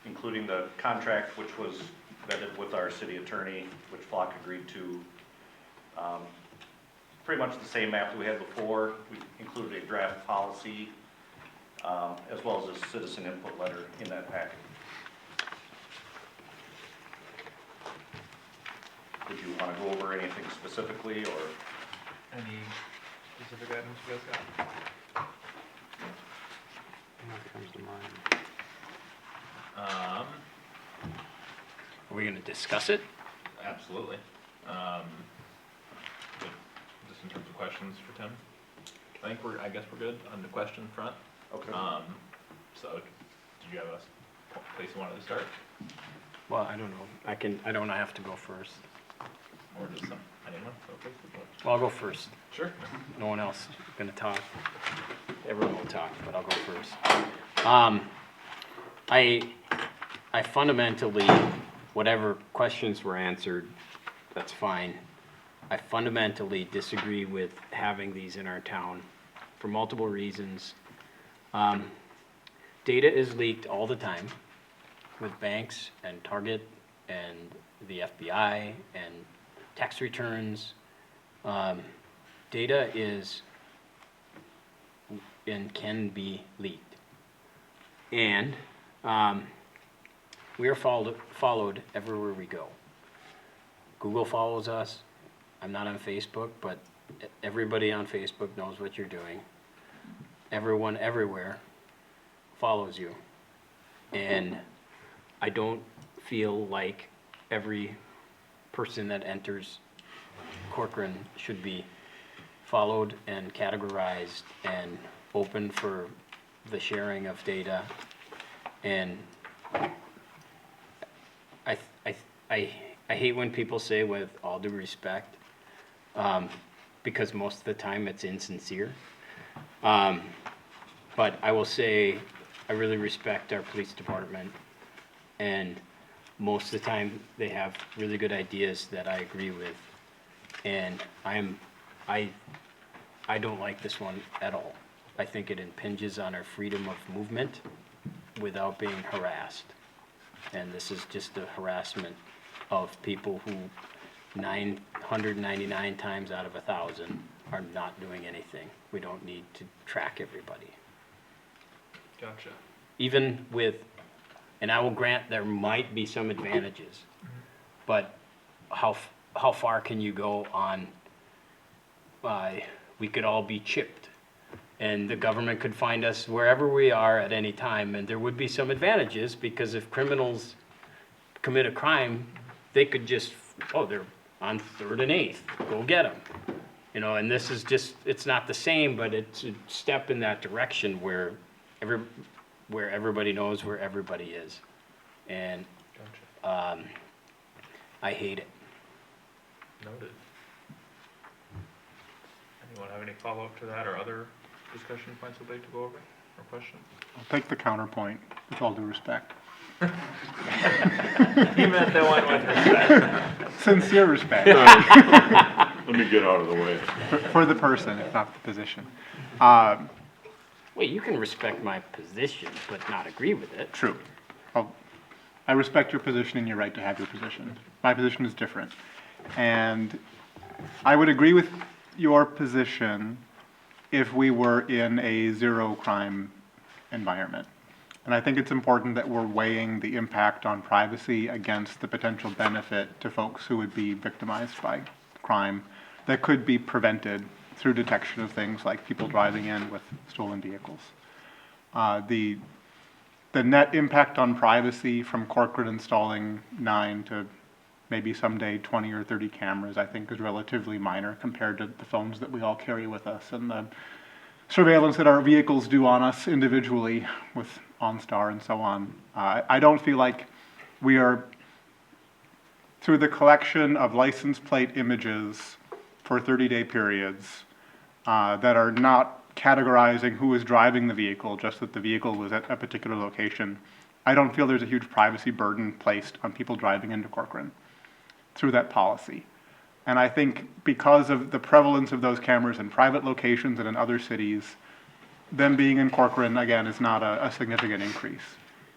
including the contract which was vetted with our city attorney, which Flock agreed to. Pretty much the same map that we had before. We included a draft policy as well as a citizen input letter in that packet. Would you want to go over anything specifically, or? Any specific items you guys got? What comes to mind? Are we gonna discuss it? Absolutely. Good. Just in terms of questions for Tim, I guess we're good on the question front. Okay. So did you have a place you wanted to start? Well, I don't know. I don't have to go first. Or just anyone? Okay. Well, I'll go first. Sure. No one else is gonna talk. Everyone will talk, but I'll go first. I fundamentally, whatever questions were answered, that's fine. I fundamentally disagree with having these in our town for multiple reasons. Data is leaked all the time with banks and Target and the FBI and tax returns. Data is and can be leaked. And we are followed everywhere we go. Google follows us. I'm not on Facebook, but everybody on Facebook knows what you're doing. Everyone everywhere follows you. And I don't feel like every person that enters Corcoran should be followed and categorized and open for the sharing of data. And I hate when people say with all due respect, because most of the time it's insincere. But I will say I really respect our police department, and most of the time they have really good ideas that I agree with. And I don't like this one at all. I think it impinges on our freedom of movement without being harassed. And this is just a harassment of people who 999 times out of 1,000 are not doing anything. We don't need to track everybody. Gotcha. Even with, and I will grant there might be some advantages, but how far can you go on, we could all be chipped and the government could find us wherever we are at any time, and there would be some advantages, because if criminals commit a crime, they could just, oh, they're on 3rd and 8th, go get them. You know, and this is just, it's not the same, but it's a step in that direction where everybody knows where everybody is. And I hate it. Noted. Anyone have any follow-up to that or other discussion points they'd like to go over or questions? I'll take the counterpoint, with all due respect. He meant that one with respect. Sincere respect. Let me get out of the way. For the person, if not the position. Wait, you can respect my position, but not agree with it. True. I respect your position and your right to have your position. My position is different. And I would agree with your position if we were in a zero crime environment. And I think it's important that we're weighing the impact on privacy against the potential benefit to folks who would be victimized by crime that could be prevented through detection of things like people driving in with stolen vehicles. the net impact on privacy from Corcoran installing 9 to maybe someday 20 or 30 cameras, I think is relatively minor compared to the phones that we all carry with us and the surveillance that our vehicles do on us individually with OnStar and so on. I don't feel like we are, through the collection of license plate images for 30-day periods that are not categorizing who is driving the vehicle, just that the vehicle was at a particular location, I don't feel there's a huge privacy burden placed on people driving into Corcoran through that policy. And I think because of the prevalence of those cameras in private locations and in other cities, them being in Corcoran, again, is not a significant increase.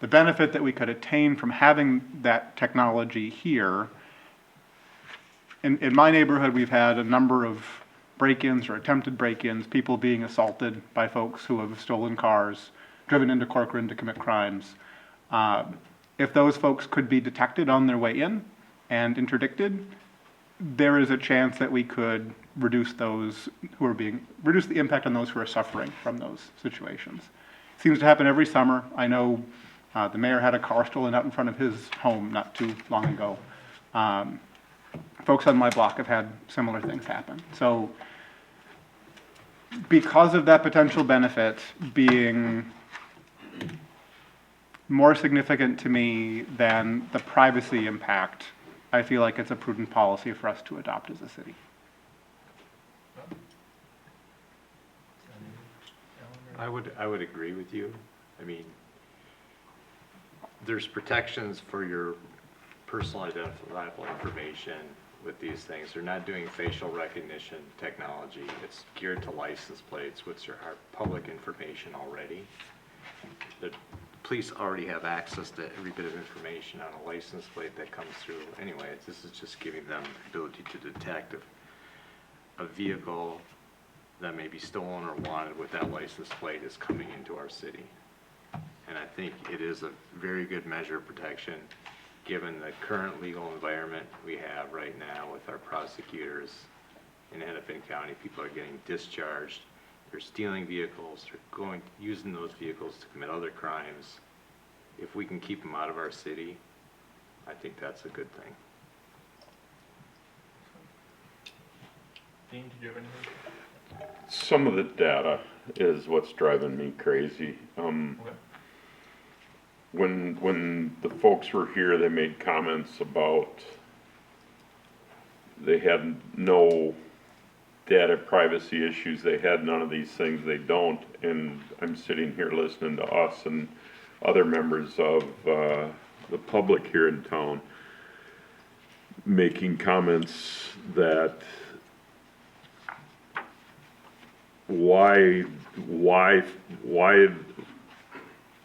The benefit that we could attain from having that technology here, in my neighborhood, we've had a number of break-ins or attempted break-ins, people being assaulted by folks who have stolen cars, driven into Corcoran to commit crimes. If those folks could be detected on their way in and interdicted, there is a chance that we could reduce reduce the impact on those who are suffering from those situations. It seems to happen every summer. I know the mayor had a car stolen out in front of his home not too long ago. Folks on my block have had similar things happen. So because of that potential benefit being more significant to me than the privacy impact, I feel like it's a prudent policy for us to adopt as a city. I would agree with you. I mean, there's protections for your personal identifiable information with these things. They're not doing facial recognition technology. It's geared to license plates, which are public information already. The police already have access to every bit of information on a license plate that comes through. Anyway, this is just giving them the ability to detect a vehicle that may be stolen or wanted with that license plate is coming into our city. And I think it is a very good measure of protection given the current legal environment we have right now with our prosecutors in Hennepin County. People are getting discharged, they're stealing vehicles, they're using those vehicles to commit other crimes. If we can keep them out of our city, I think that's a good thing. Dean, did you have anything? Some of the data is what's driving me crazy. Okay. When the folks were here, they made comments about they had no data privacy issues, they had none of these things, they don't, and I'm sitting here listening to us and other members of the public here in town making comments that why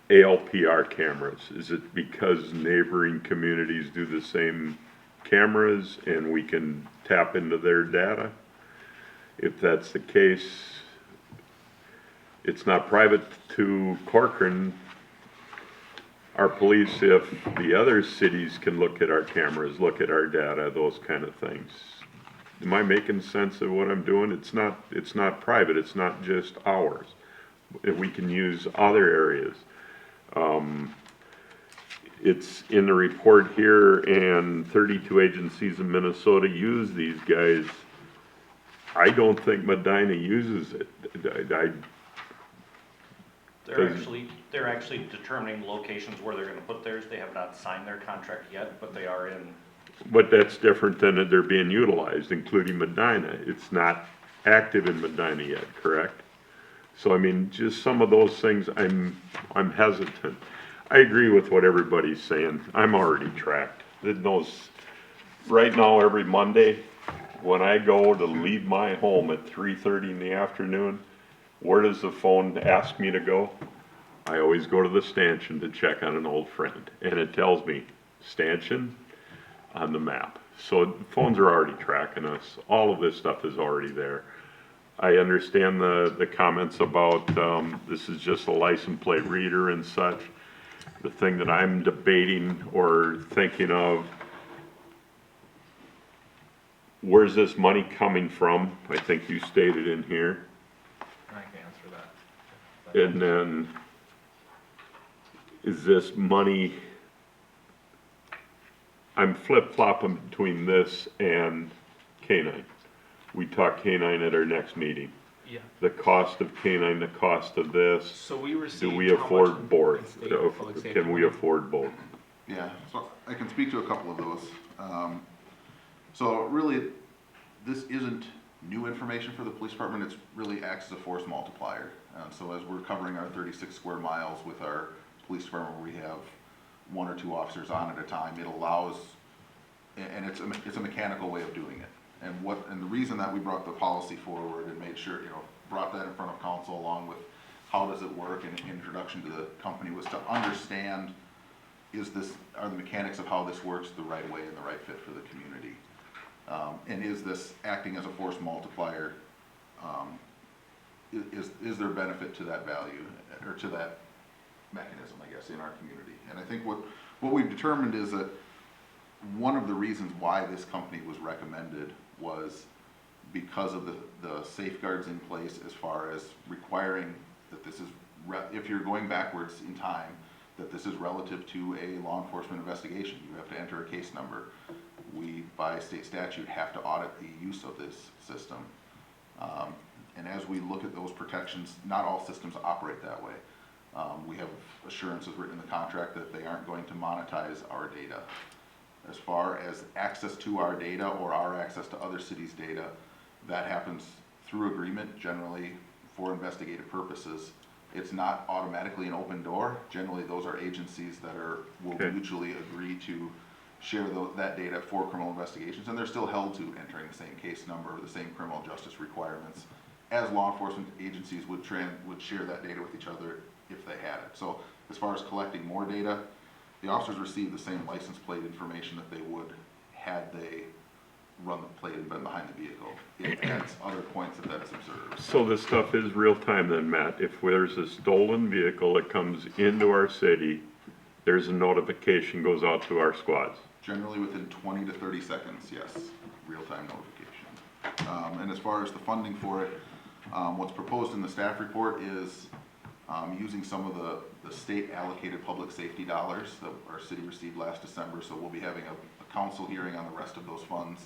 ALPR cameras? Is it because neighboring communities do the same cameras and we can tap into their data? If that's the case, it's not private to Corcoran, our police, if the other cities can look at our cameras, look at our data, those kind of things. Am I making sense of what I'm doing? It's not private, it's not just ours. We can use other areas. It's in the report here, and 32 agencies in Minnesota use these guys. I don't think Medina uses it. They're actually determining locations where they're gonna put theirs. They have not signed their contract yet, but they are in. But that's different than that they're being utilized, including Medina. It's not active in Medina yet, correct? So I mean, just some of those things, I'm hesitant. I agree with what everybody's saying. I'm already tracked. Right now, every Monday, when I go to leave my home at 3:30 in the afternoon, where does the phone ask me to go? I always go to the stanchion to check on an old friend, and it tells me, stanchion on the map. So phones are already tracking us. All of this stuff is already there. I understand the comments about this is just a license plate reader and such. The thing that I'm debating or thinking of, where's this money coming from? I think you stated in here. I can answer that. And then is this money, I'm flip-flopping between this and K-9. We talk K-9 at our next meeting. Yeah. The cost of K-9, the cost of this, So we do received. we how much afford in both? state public safety Can we money? afford both? Yeah, so I can speak to a couple of those. So really, this isn't new information for the police department, it's really acts as a force multiplier. So as we're covering our 36 square miles with our police department, where we have 1 or 2 officers on at a time, it allows, and it's a mechanical way of doing it. And the reason that we brought the policy forward and made sure, brought that in front of council along with how does it work and an introduction to the company was to understand, are the mechanics of how this works the right way and the right fit for the community? And is this acting as a force multiplier? Is there benefit to that value or to that mechanism, I guess, in our community? And I think what we've determined is that one of the reasons why this company was recommended was because of the safeguards in place as far as requiring that this is, if you're going backwards in time, that this is relative to a law enforcement investigation. You have to enter a case number. We, by state statute, have to audit the use of this system. And as we look at those protections, not all systems operate that way. We have assurances written in the contract that they aren't going to monetize our data. As far as access to our data or our access to other cities' data, that happens through agreement, generally for investigative purposes. It's not automatically an open door. Generally, those are agencies that will mutually agree to share that data for criminal investigations, and they're still held to entering the same case number or the same criminal justice requirements as law enforcement agencies would share that data with each other if they had it. So as far as collecting more data, the officers receive the same license plate information that they would had they run the plate and been behind the vehicle. It adds other points that's observed. So this stuff is real time then, Matt. If there's a stolen vehicle that comes into our city, there's a notification goes out to our squads. Generally within 20 to 30 seconds, yes, real-time notification. And as far as the funding for it, what's proposed in the staff report is using some of the state allocated public safety dollars that our city received last December. So we'll be having a council hearing on the rest of those funds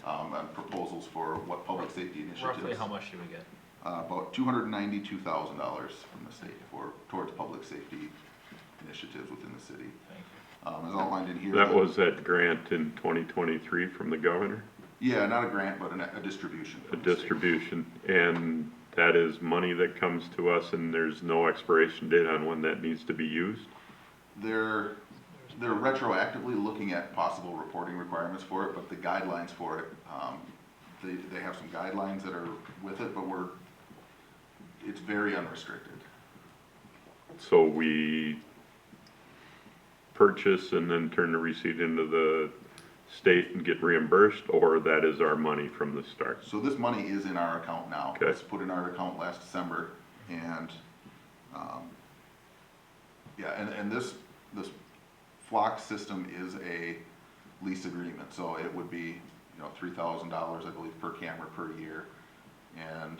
and proposals for what public safety initiatives. Roughly how much do we get? About $292,000 from the state towards public safety initiatives within the city. Thank you. As outlined in here. That was that grant in 2023 from the governor? Yeah, not a grant, but a distribution. A distribution, and that is money that comes to us and there's no expiration date on when that needs to be used? They're retroactively looking at possible reporting requirements for it, but the guidelines for it, they have some guidelines that are with it, but it's very unrestricted. So we purchase and then turn the receipt into the state and get reimbursed, or that is our money from the start? So this money is in our account now. Okay. It's put in our account last December, and and this flock system is a lease agreement, so it would be $3,000 I believe per camera per year, and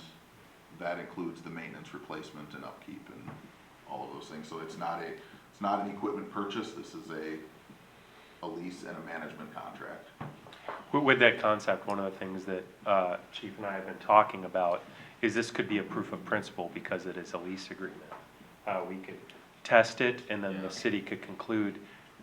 that includes the maintenance, replacement, and upkeep, and all of those things. So it's not an equipment purchase. This is a lease and a management contract. With that concept, one of the things that Chief and I have been talking about is this could be a proof of principle because it is a lease agreement. We could test it, and then the city could conclude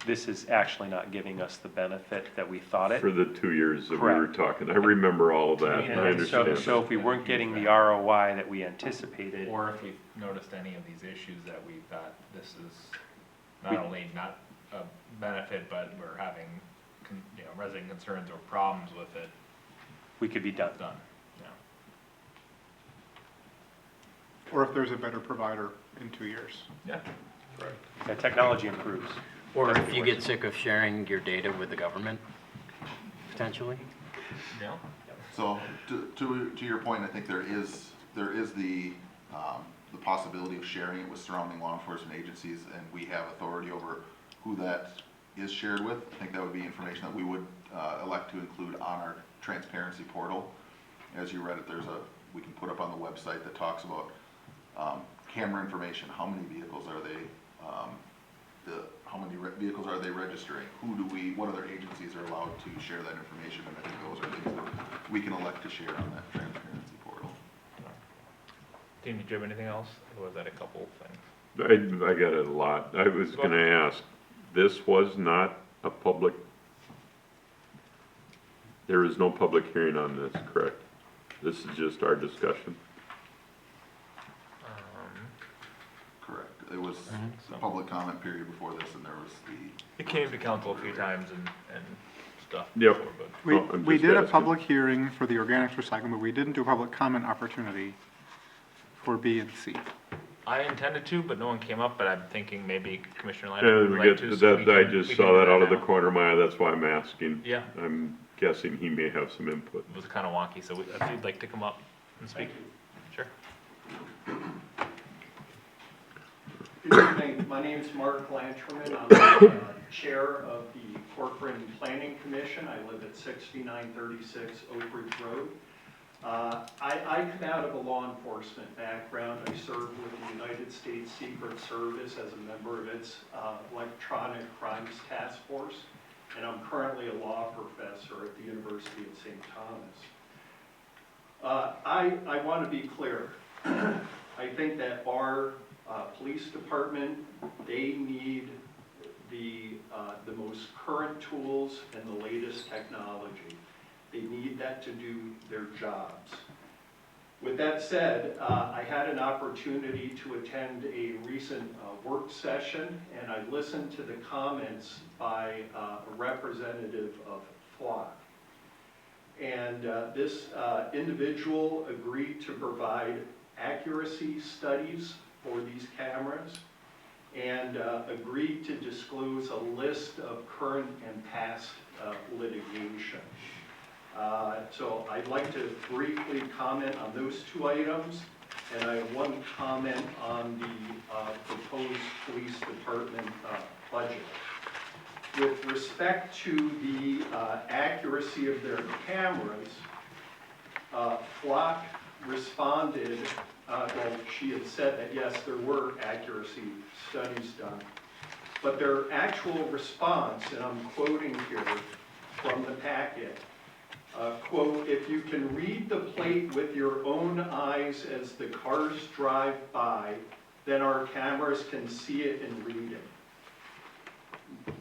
this is actually not giving us the benefit that we thought it. For the 2 years that we were talking, I remember all of that, I understand. So if we weren't getting the ROI that we anticipated. Or if we noticed any of these issues that we thought this is not only not a benefit, but we're having, resident concerns or problems with it. We could be done. Yeah. Or if there's a better provider in 2 years. Yeah, correct. Yeah, technology improves. Or if you get sick of sharing your data with the government, potentially. Yeah. So to your point, I think there is the possibility of sharing it with surrounding law enforcement agencies, and we have authority over who that is shared with. I think that would be information that we would elect to include on our transparency portal. As you read it, we can put up on the website that talks about camera information. How many vehicles are they how many vehicles are they registering? What other agencies are allowed to share that information? And I think those are things that we can elect to share on that transparency portal. Dean, did you have anything else? Or was that a couple things? I got a lot. I was gonna ask, this was not a public, there is no public hearing on this, correct? This is just our discussion? Correct. It was the public comment period before this, and there was the. It came to council a few times and stuff. Yep. before, but- No, I'm We just did a asking. public hearing for the organics recycling, but we didn't do a public comment opportunity for B and C. I intended to, but no one came up, but I'm thinking maybe Commissioner Yeah, Lander would we like get, to. so we that, I can- just we can saw do that out of the now. corner of my eye, that's why I'm asking. Yeah. I'm guessing he may have some input. It was kind of wonky, so if you'd like to come up and speak. Sure. Good evening, my name is Mark Lancherman. I'm the chair of the Corcoran Planning Commission. I live at 6936 Oak Ridge Road. I come out of a law enforcement background. I served with the United States Secret Service as a member of its Electronic Crimes Task Force, and I'm currently a law professor at the University of St. Thomas. I want to be clear. I think that our police department, they need the most current tools and the latest technology. They need that to do their jobs. With that said, I had an opportunity to attend a recent work session, and I listened to the comments by a representative of Flock. And this individual agreed to provide accuracy studies for these cameras and agreed to disclose a list of current and past litigation. So I'd like to briefly comment on those two items, and I have one comment on the proposed police department budget. With respect to the accuracy of their cameras, Flock responded, well, she had said that yes, there were accuracy studies done, but their actual response, and I'm quoting here from the packet, quote, "If you can read the plate with your own eyes as the cars drive by, then our cameras can see it and read it."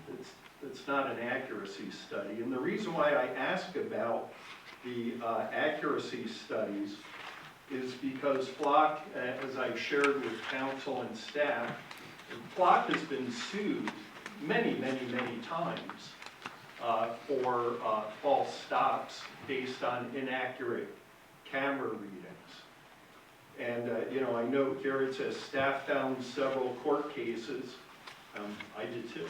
It's not an accuracy study. And the reason why I ask about the accuracy studies is because Flock, as I've shared with council and staff, Flock has been sued many, many, many times for false stops based on inaccurate camera readings. And, you know, I note here it says staff found several court cases. I did too.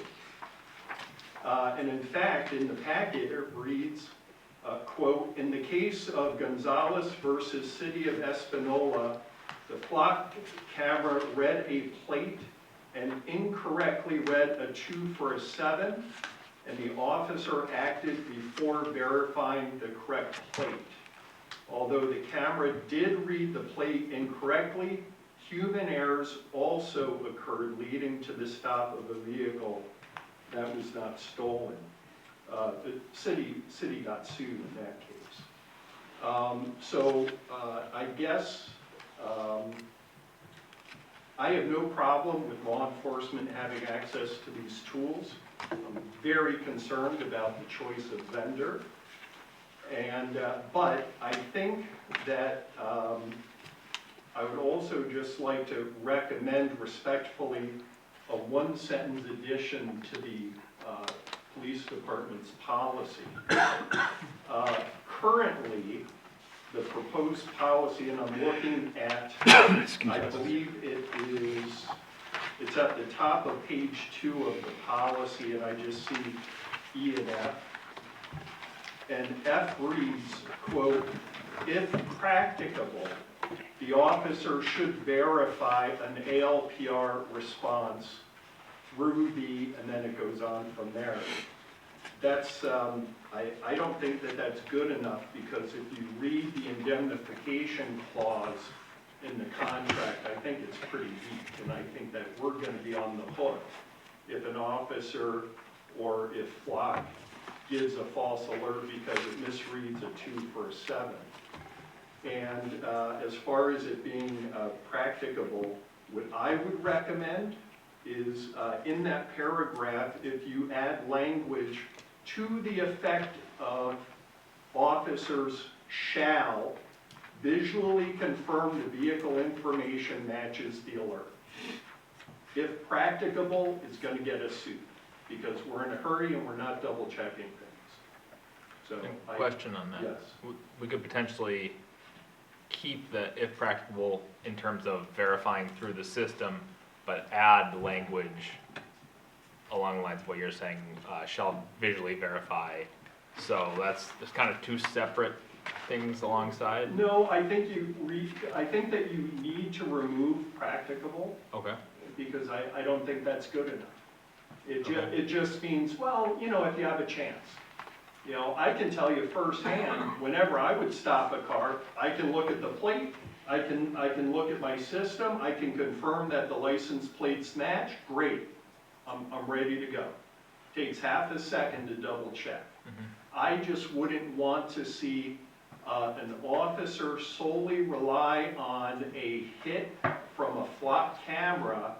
And in fact, in the packet, it reads, quote, "In the case of Gonzalez versus City of Espanola, the Flock camera read a plate and incorrectly read a 2 for a 7, and the officer acted before verifying the correct plate. Although the camera did read the plate incorrectly, human errors also occurred, leading to the stop of a vehicle that was not stolen." The city got sued in that case. So I guess I have no problem with law enforcement having access to these tools. I'm very concerned about the choice of vendor. And, but I think that I would also just like to recommend respectfully a one-sentence addition to the police department's policy. Currently, the proposed policy, and I'm looking at, I believe it's at the top of page 2 of the policy, and I just see E and F. And F reads, quote, "If practicable, the officer should verify an ALPR response through the," and then it goes on from there. That's, I don't think that that's good enough, because if you read the indemnification clause in the contract, I think it's pretty weak, and I think that we're going to be on the hook if an officer or if Flock gives a false alert because it misreads a 2 for a 7. And as far as it being practicable, what I would recommend is in that paragraph, if you add language to the effect of officers shall visually confirm the vehicle information matches the alert. If practicable, it's going to get us sued because we're in a hurry and we're not double checking things. So, Question on that. Yes. We could potentially keep the if practicable in terms of verifying through the system, but add language along the lines of what you're saying, shall visually verify. So that's kind of two separate things alongside? No, I think I think that you need to remove practicable. Okay. Because I don't think that's good enough. Okay. It just means, well, you know, if you have a chance. You know, I can tell you firsthand, whenever I would stop a car, I can look at the plate, I can look at my system, I can confirm that the license plates match, great. I'm ready to go. Takes half a second to double check. I just wouldn't want to see an officer solely rely on a hit from a Flock camera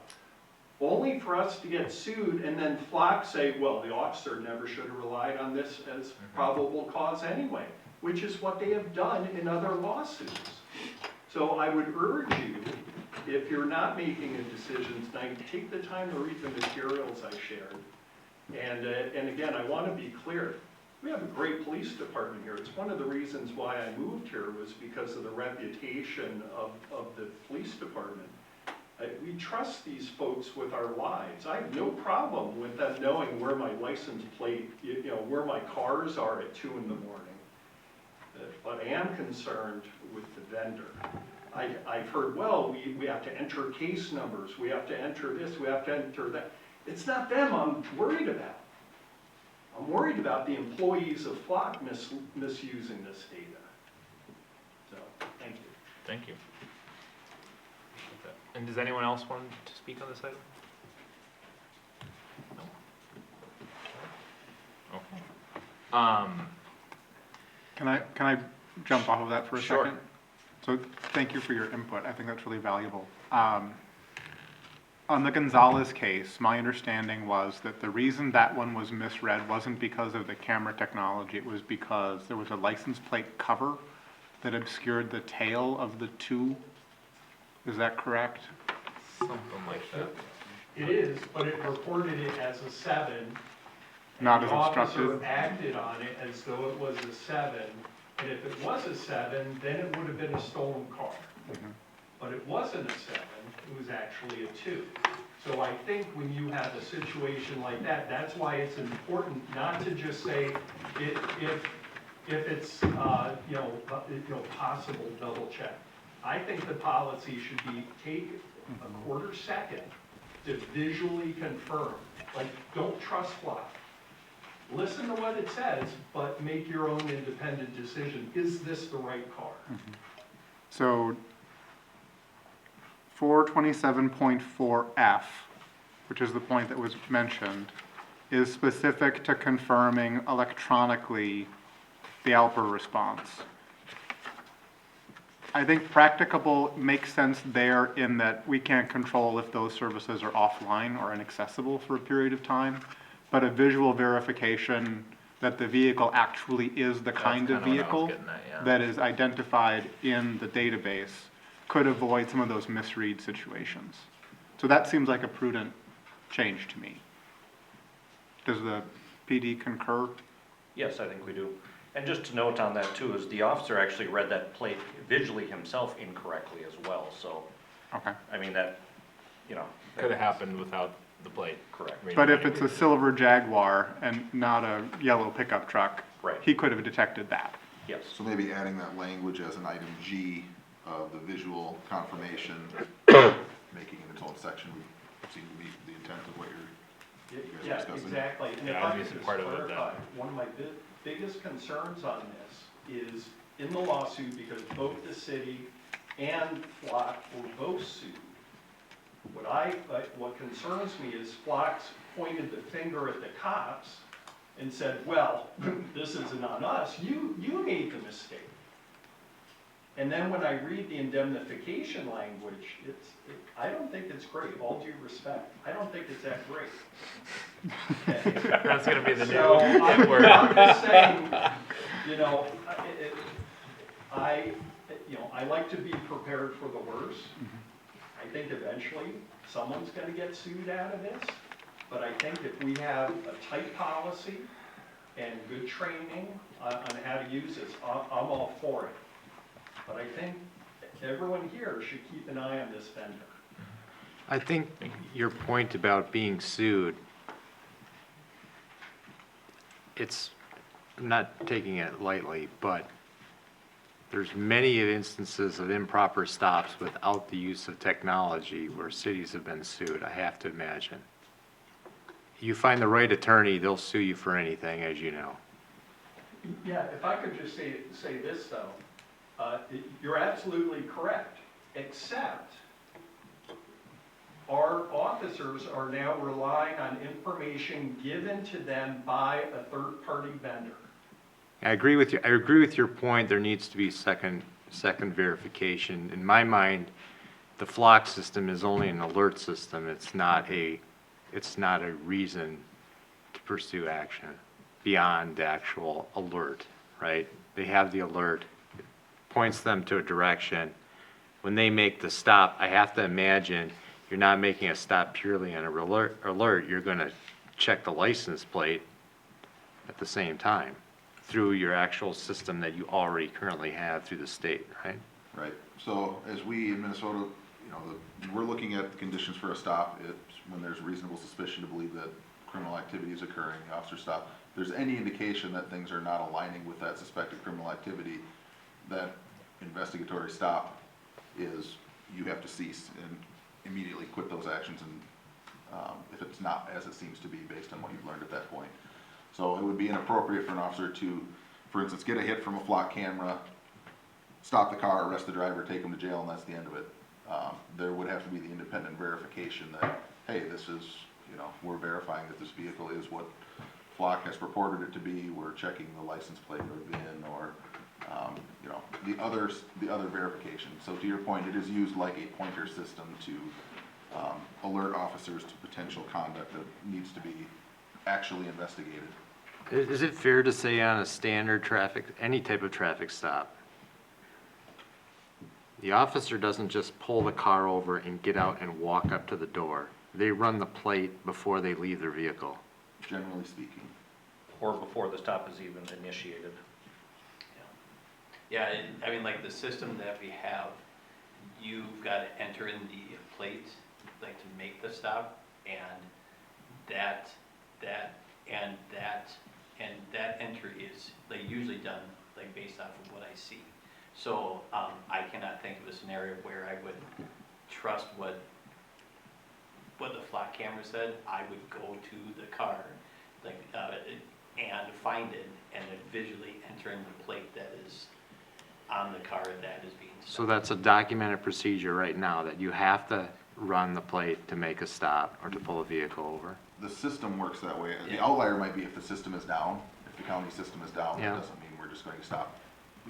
only for us to get sued and then Flock say, well, the officer never should have relied on this as probable cause anyway, which is what they have done in other lawsuits. So I would urge you, if you're not making a decision tonight, take the time to read the materials I shared. And again, I want to be clear. We have a great police department here. It's one of the reasons why I moved here was because of the reputation of the police department. We trust these folks with our lives. I have no problem with them knowing where my license plate, you know, where my cars are at 2 in the morning. But I am concerned with the vendor. I've heard, well, we have to enter case numbers. We have to enter this. We have to enter that. It's not them I'm worried about. I'm worried about the employees of Flock misusing this data. So, thank you. Thank you. And does anyone else want to speak on this item? No? Okay. Can I jump off of that for a Sure. second? So thank you for your input. I think that's really valuable. On the Gonzalez case, my understanding was that the reason that one was misread wasn't because of the camera technology. It was because there was a license plate cover that obscured the tail of the 2. Is that correct? Something like that. It is, but it reported it as a 7. Not and as the obstructive? officer acted on it as though it was a 7. And if it was a 7, then it would have been a stolen car. But it wasn't a 7, it was actually a 2. So I think when you have a situation like that, that's why it's important not to just say if it's possible, double check. I think the policy should be take a quarter second to visually confirm. Like, don't trust Flock. Listen to what it says, but make your own independent decision. Is this the right car? So 427.4F, which is the point that was mentioned, is specific to confirming electronically the Alper response. I think practicable makes sense there in that we can't control if those services are offline or inaccessible for a period of time, but a visual verification that the vehicle actually is the kind of vehicle that is identified in the database could avoid some of those misread situations. So that seems like a prudent change to me. Does the PD concur? Yes, I think we do. And just to note on that too, is the officer actually read that plate visually himself incorrectly as well, so. Okay. I mean, that, you know. Could have happened without the plate. Correct. But if it's a silver Jaguar and not a yellow pickup truck, right, he could have detected that. Yes. So maybe adding that language as an item G of the visual confirmation, making it its own section would seem to meet the intent of what you guys are Yeah, discussing. exactly. And if Yeah, I obviously could just part of it, clarify, one of my biggest concerns on this is in the lawsuit, because both the city and Flock were both sued, What concerns me is Flox pointed the finger at the cops and said, well, this isn't on us, you made the mistake. And then when I read the indemnification language, I don't think it's great, all due respect. I don't think it's that great. Okay. That's gonna be the new So hit word. I'm just saying, you know, I like to be prepared for the worst. I think eventually someone's gonna get sued out of this, but I think if we have a tight policy and good training on how to use this, I'm all for it. But I think everyone here should keep an eye on this vendor. I think your point about being sued, I'm not taking it lightly, but there's many instances of improper stops without the use of technology where cities have been sued, I have to imagine. You find the right attorney, they'll sue you for anything, as you know. Yeah, if I could just say this though, you're absolutely correct, except our officers are now relying on information given to them by a third-party vendor. I agree with you. I agree with your point. There needs to be second verification. In my mind, the flock system is only an alert system. It's not a reason to pursue action beyond the actual alert, right? They have the alert, it points them to a direction. When they make the stop, I have to imagine you're not making a stop purely on an alert. You're going to check the license plate at the same time through your actual system that you already currently have through the state, right? Right. So as we in Minnesota, you know, we're looking at the conditions for a stop. It's when there's reasonable suspicion to believe that criminal activity is occurring, the officer stop. If there's any indication that things are not aligning with that suspected criminal activity, that investigatory stop is, you have to cease and immediately quit those actions, and if it's not as it seems to be based on what you've learned at that point. So it would be inappropriate for an officer to, for instance, get a hit from a flock camera, stop the car, arrest the driver, take him to jail, and that's the end of it. There would have to be the independent verification that, hey, this is, you know, we're verifying that this vehicle is what flock has purported it to be. We're checking the license plate or VIN or, you know, the other verification. So to your point, it is used like a pointer system to alert officers to potential conduct that needs to be actually investigated. Is it fair to say on a standard traffic, any type of traffic stop, the officer doesn't just pull the car over and get out and walk up to the door? They run the plate before they leave their vehicle? Generally speaking. Or before the stop is even initiated. Yeah, I mean, like the system that we have, you've got to enter in the plate, like to make the stop, and that entry is like usually done like based off of what I see. So I cannot think of a scenario where I would trust what the flock camera said. I would go to the car, like and find it, and then visually enter in the plate that is on the car that is being stopped. So that's a documented procedure right now, that you have to run the plate to make a stop or to pull a vehicle over? The system works that way. The outlier might be if the system is down. If the county system is down, Yeah. that doesn't mean we're just going to stop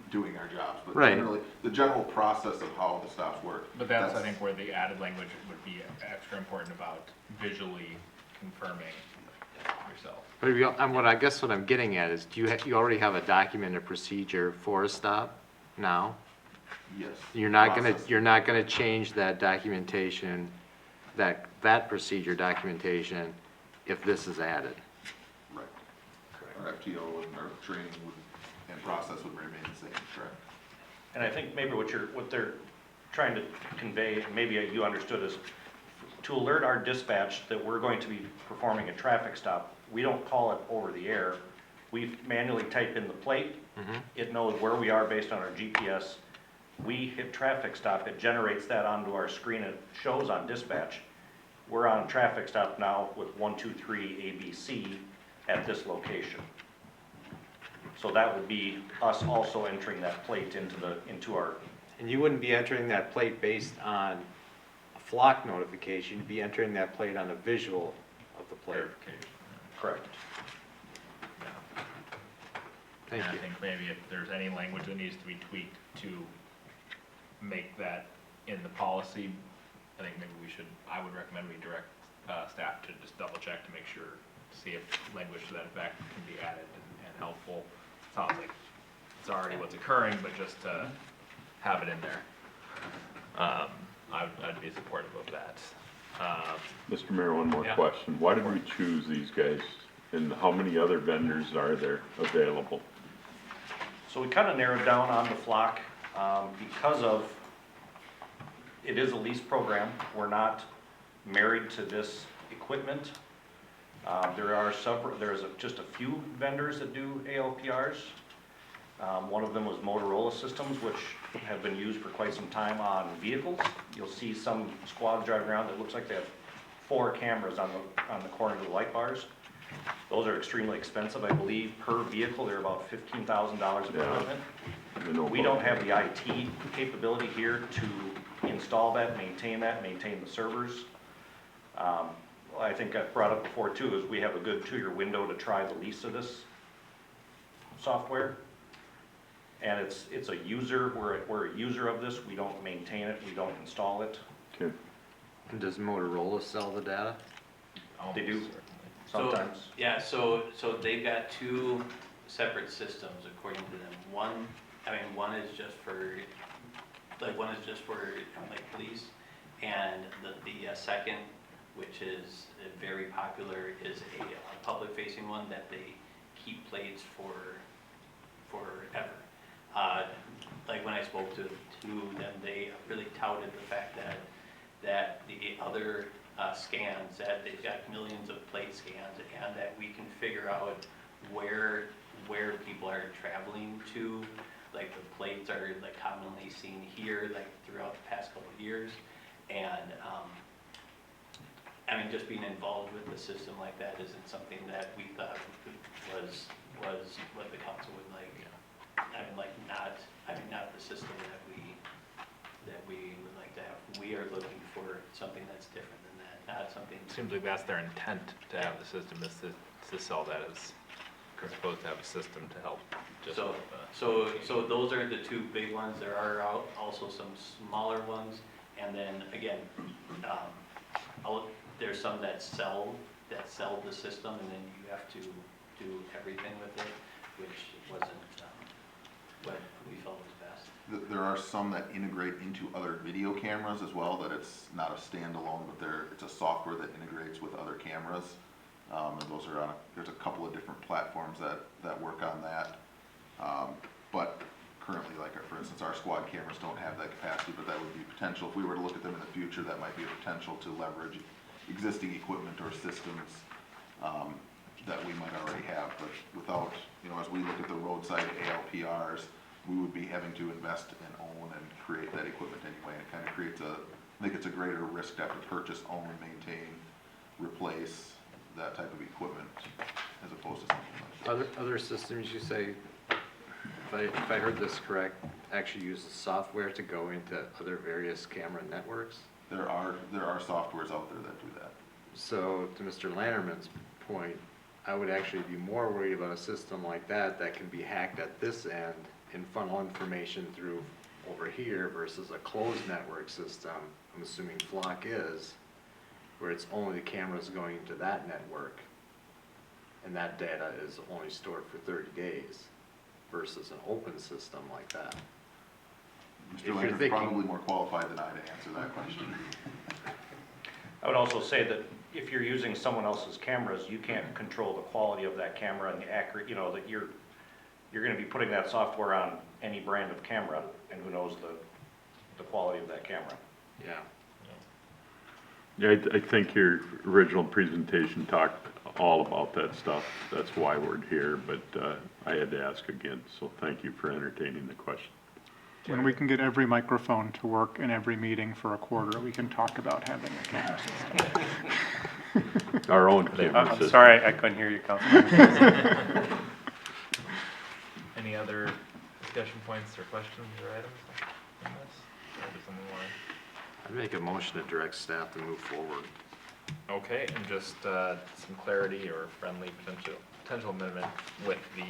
doing our jobs. But Right. generally, the general process of how the stops work. But that's, I think, where the added language would be extra important about visually confirming yourself. But I guess what I'm getting at is, do you already have a documented procedure for a stop now? Yes. You're not gonna change that documentation, that procedure documentation, if this is added? Right. Our FTO and our training and process would remain the same, correct? And I think maybe what they're trying to convey, maybe you understood, is to alert our dispatch that we're going to be performing a traffic stop. We don't call it over the air. We manually type in the plate. It knows where we are based on our GPS. We hit traffic stop, it generates that onto our screen, it shows on dispatch. We're on a traffic stop now with 123 ABC at this location. So that would be us also entering that plate into our. And you wouldn't be entering that plate based on a flock notification, you'd be entering that plate on a visual of the plate. Verification. Correct. Thank And you. I think maybe if there's any language that needs to be tweaked to make that in the policy, I think maybe I would recommend we direct staff to just double check to make sure, see if language to that effect can be added and helpful. Sounds like it's already what's occurring, but just to have it in there. I'd be supportive of that. Mr. Mayor, one more Yeah. question. Why did we choose these guys? And how many other vendors are there available? So we kind of narrowed down on the flock because of, it is a lease program. We're not married to this equipment. There's just a few vendors that do ALPRs. One of them was Motorola Systems, which have been used for quite some time on vehicles. You'll see some squads driving around that looks like they have 4 cameras on the corner of the light bars. Those are extremely expensive. I believe per vehicle, they're about $15,000 of equipment. We don't have the IT capability here to install that, maintain the servers. I think I've brought up before too, is we have a good 2-year window to try the lease of this software. And it's a user, we're a user of this. We don't maintain it, we don't install it. Okay. And does Motorola sell the data? They do. So, Sometimes. yeah, so they've got 2 separate systems according to them. One is just for, like police, and the second, which is very popular, is a public-facing one that they keep plates for forever. Like when I spoke to them, they really touted the fact that the other scans, that they've got millions of plate scans, and that we can figure out where people are traveling to. Like the plates are like commonly seen here, like throughout the past couple of years, and I mean, just being involved with the system like that isn't something that we thought was what the council would like. Not the system that we would like to have. We are looking for something that's different than that, not something. Seems like that's their intent to have the system, is to sell that as opposed to have a system to help. Just So those are the 2 big ones. There are also some smaller ones, and then again, there's some that sell the system, and then you have to do everything with it, which wasn't what we felt was best. There are some that integrate into other video cameras as well, that it's not a standalone, but it's a software that integrates with other cameras. And those are there's a couple of different platforms that work on that. But currently, like for instance, our squad cameras don't have that capacity, but that would be potential. If we were to look at them in the future, that might be a potential to leverage existing equipment or systems that we might already have. But without, as we look at the roadside ALPRs, we would be having to invest and own and create that equipment anyway. And it kind of creates I think it's a greater risk to have to purchase, own, maintain, replace that type of equipment as opposed to something like that. Other systems, you say, if I heard this correct, actually use the software to go into other various camera networks? There are softwares out there that do that. So to Mr. Lanterman's point, I would actually be more worried about a system like that can be hacked at this end and funnel information through over here versus a closed network system, I'm assuming Flock is, where it's only the cameras going to that network, and that data is only stored for 30 days, versus an open system like that. Mr. Langer's probably more qualified than I to answer that question. I would also say that if you're using someone else's cameras, you can't control the quality of that camera and the accurate, that you're going to be putting that software on any brand of camera, and who knows the quality of that camera. Yeah. Yeah, I think your original presentation talked all about that stuff. That's why we're here, but I had to ask again, so thank you for entertaining the question. When we can get every microphone to work in every meeting for a quarter, we can talk about having a camera system. Our own camera I'm system. sorry, I couldn't hear you, Councilman. Any other discussion points or questions or items on this? Or does someone want I'd make a motion to direct staff to move forward. Okay, and just some clarity or friendly potential amendment with the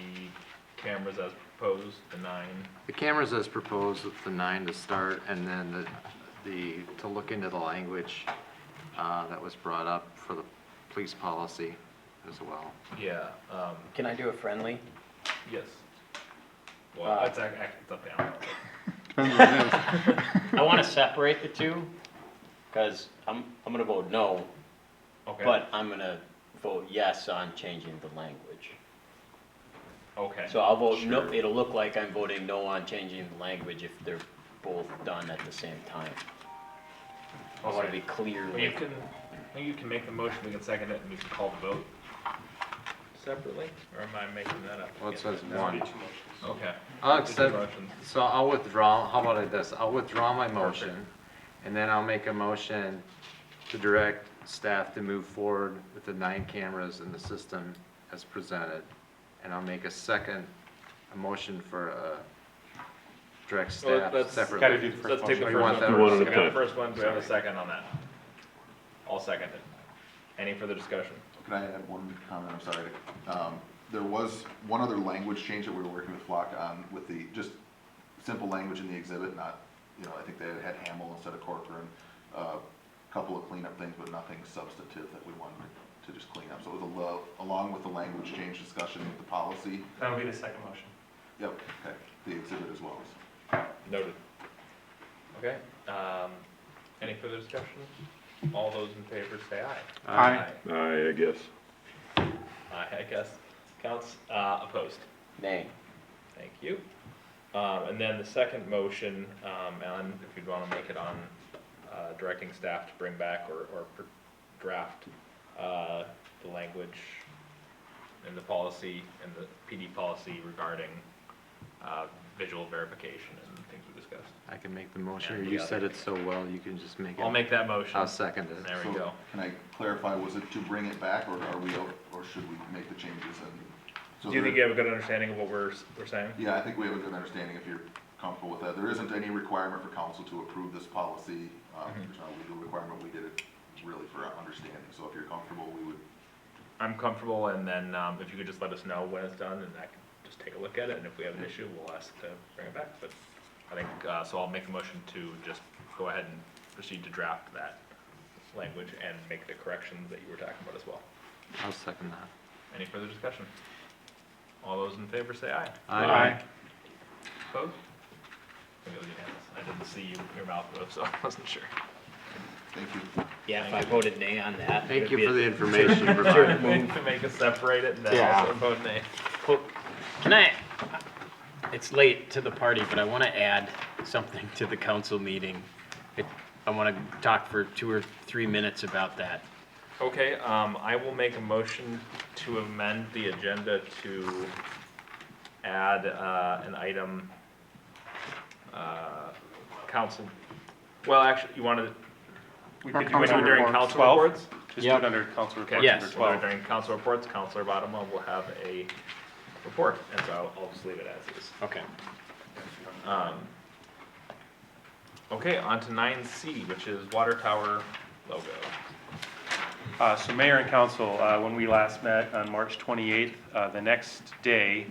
cameras as proposed, the 9. The cameras as proposed with the 9 to start, and then to look into the language that was brought up for the police policy as well. Yeah, Can I do a friendly? yes. Well, it's up down. I want to separate the two, because I'm gonna vote no, Okay. but I'm gonna vote yes on changing the language. Okay. So I'll vote no, it'll look like I'm voting no on changing the language if they're both done at the same time. I want to be clear. Well, you can, I think you can make the motion, we can second it, and we can call the vote separately, or am I making that up? Well, it says That would one. be 2 motions. Okay. I'll Two accept, motions. so I'll withdraw, how about this, I'll withdraw my motion, and then I'll make a motion to direct staff to move forward with the 9 cameras in the system as presented, and I'll make a motion for direct staff let's- separately. Gotta do the first Let's take the motion. first You want one. that one at a We got the time. first one, do we have a second on that? I'll second it. Any further discussion? Can I add one comment? I'm sorry. There was one other language change that we were working with Flock on with the, just simple language in the exhibit, not, I think they had Hamel instead of Corcoran. Couple of cleanup things, but nothing substantive that we wanted to just clean up. So it was along with the language change discussion with the policy. That'll be the second motion. Yep, okay, the exhibit as well. Noted. Okay, any further discussion? All those in favor say aye. I guess. Aye, I guess. Counts, opposed. Nay. Thank you. And then the second motion, Alan, if you'd want to make it on directing staff to bring back or draft the language in the policy, and the PD policy regarding visual verification and things we discussed. I can make the motion, or And you the said other. it so well, you can just make it. I'll make that motion. I'll second it. There we So, go. Can I clarify, was it to bring it back, or are we, or should we make the changes? And so Do you think there- you have a good understanding of what we're saying? Yeah, I think we have a good understanding if you're comfortable with that. There isn't any requirement for council to approve this policy. There's no legal requirement. We did it really for understanding. So if you're comfortable, we would. I'm comfortable, and then if you could just let us know when it's done, and I can just take a look at it, and if we have an issue, we'll ask to bring it back. But I think, so I'll make a motion to just go ahead and proceed to draft that language and make the corrections that you were talking about as well. I'll second that. Any further discussion? All those in favor say aye. Aye. Opposed? I think it was unanimous. I didn't see your mouth move, so I wasn't sure. Thank you. Yeah, if I voted nay on that. Thank it'd you be for a the information you jerk provided. move. To make us separate it and then Yeah. also vote nay. Well, Can I, it's late to the party, but I want to add something to the council meeting. I want to talk for 2 or 3 minutes about that. Okay, I will make a motion to amend the agenda to add an item, council, well, actually, you wanted, We you could do want it to do it during under council 12. reports? Just do Yep. it under council Okay, reports Yes. under well, 12. during council reports, Councilor Bottomall will have a report, and so I'll just leave it as is. Okay. Okay, on to 9C, which is water tower logo. So Mayor and Council, when we last met on March 28th, the next day,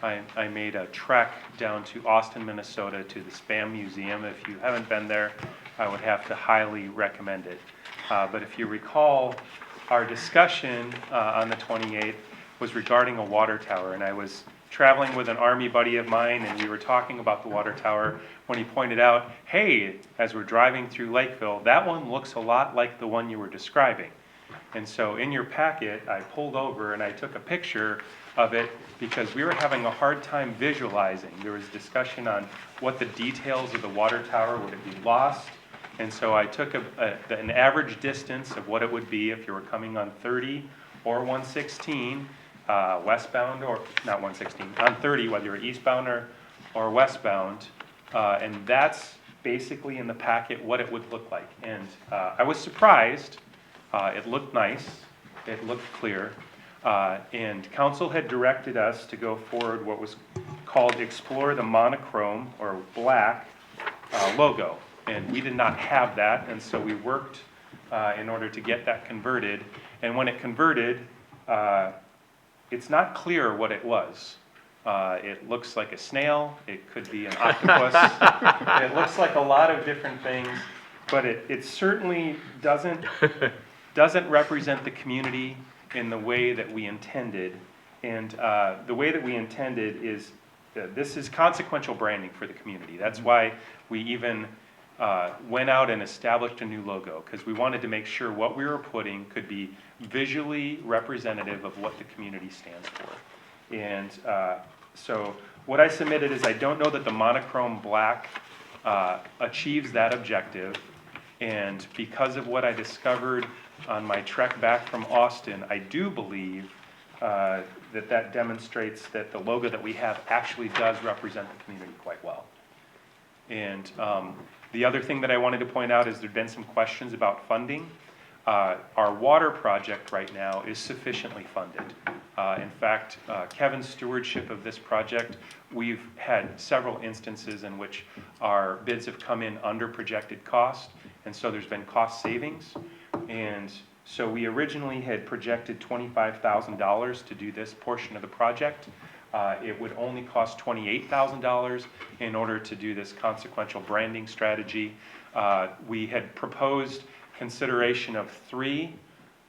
I made a trek down to Austin, Minnesota to the Spam Museum. If you haven't been there, I would have to highly recommend it. But if you recall, our discussion on the 28th was regarding a water tower, and I was traveling with an Army buddy of mine, and we were talking about the water tower when he pointed out, hey, as we're driving through Lakeville, that one looks a lot like the one you were describing. And so in your packet, I pulled over and I took a picture of it because we were having a hard time visualizing. There was discussion on what the details of the water tower would be lost. And so I took an average distance of what it would be if you were coming on 30 or 116, westbound, or not 116, on 30, whether you're eastbound or westbound. And that's basically in the packet what it would look like. And I was surprised. It looked nice. It looked clear. And council had directed us to go forward what was called Explore the Monochrome or Black logo. And we did not have that, and so we worked in order to get that converted. And when it converted, it's not clear what it was. It looks like a snail, it could be an octopus, it looks like a lot of different things, but it certainly doesn't represent the community in the way that we intended. And the way that we intended is, this is consequential branding for the community. That's why we even went out and established a new logo, because we wanted to make sure what we were putting could be visually representative of what the community stands for. And so what I submitted is, I don't know that the monochrome black achieves that objective. And because of what I discovered on my trek back from Austin, I do believe that demonstrates that the logo that we have actually does represent the community quite well. And the other thing that I wanted to point out is there've been some questions about funding. Our water project right now is sufficiently funded. In fact, Kevin's stewardship of this project, we've had several instances in which our bids have come in under projected cost, and so there's been cost savings. And so we originally had projected $25,000 to do this portion of the project. It would only cost $28,000 in order to do this consequential branding strategy. We had proposed consideration of 3,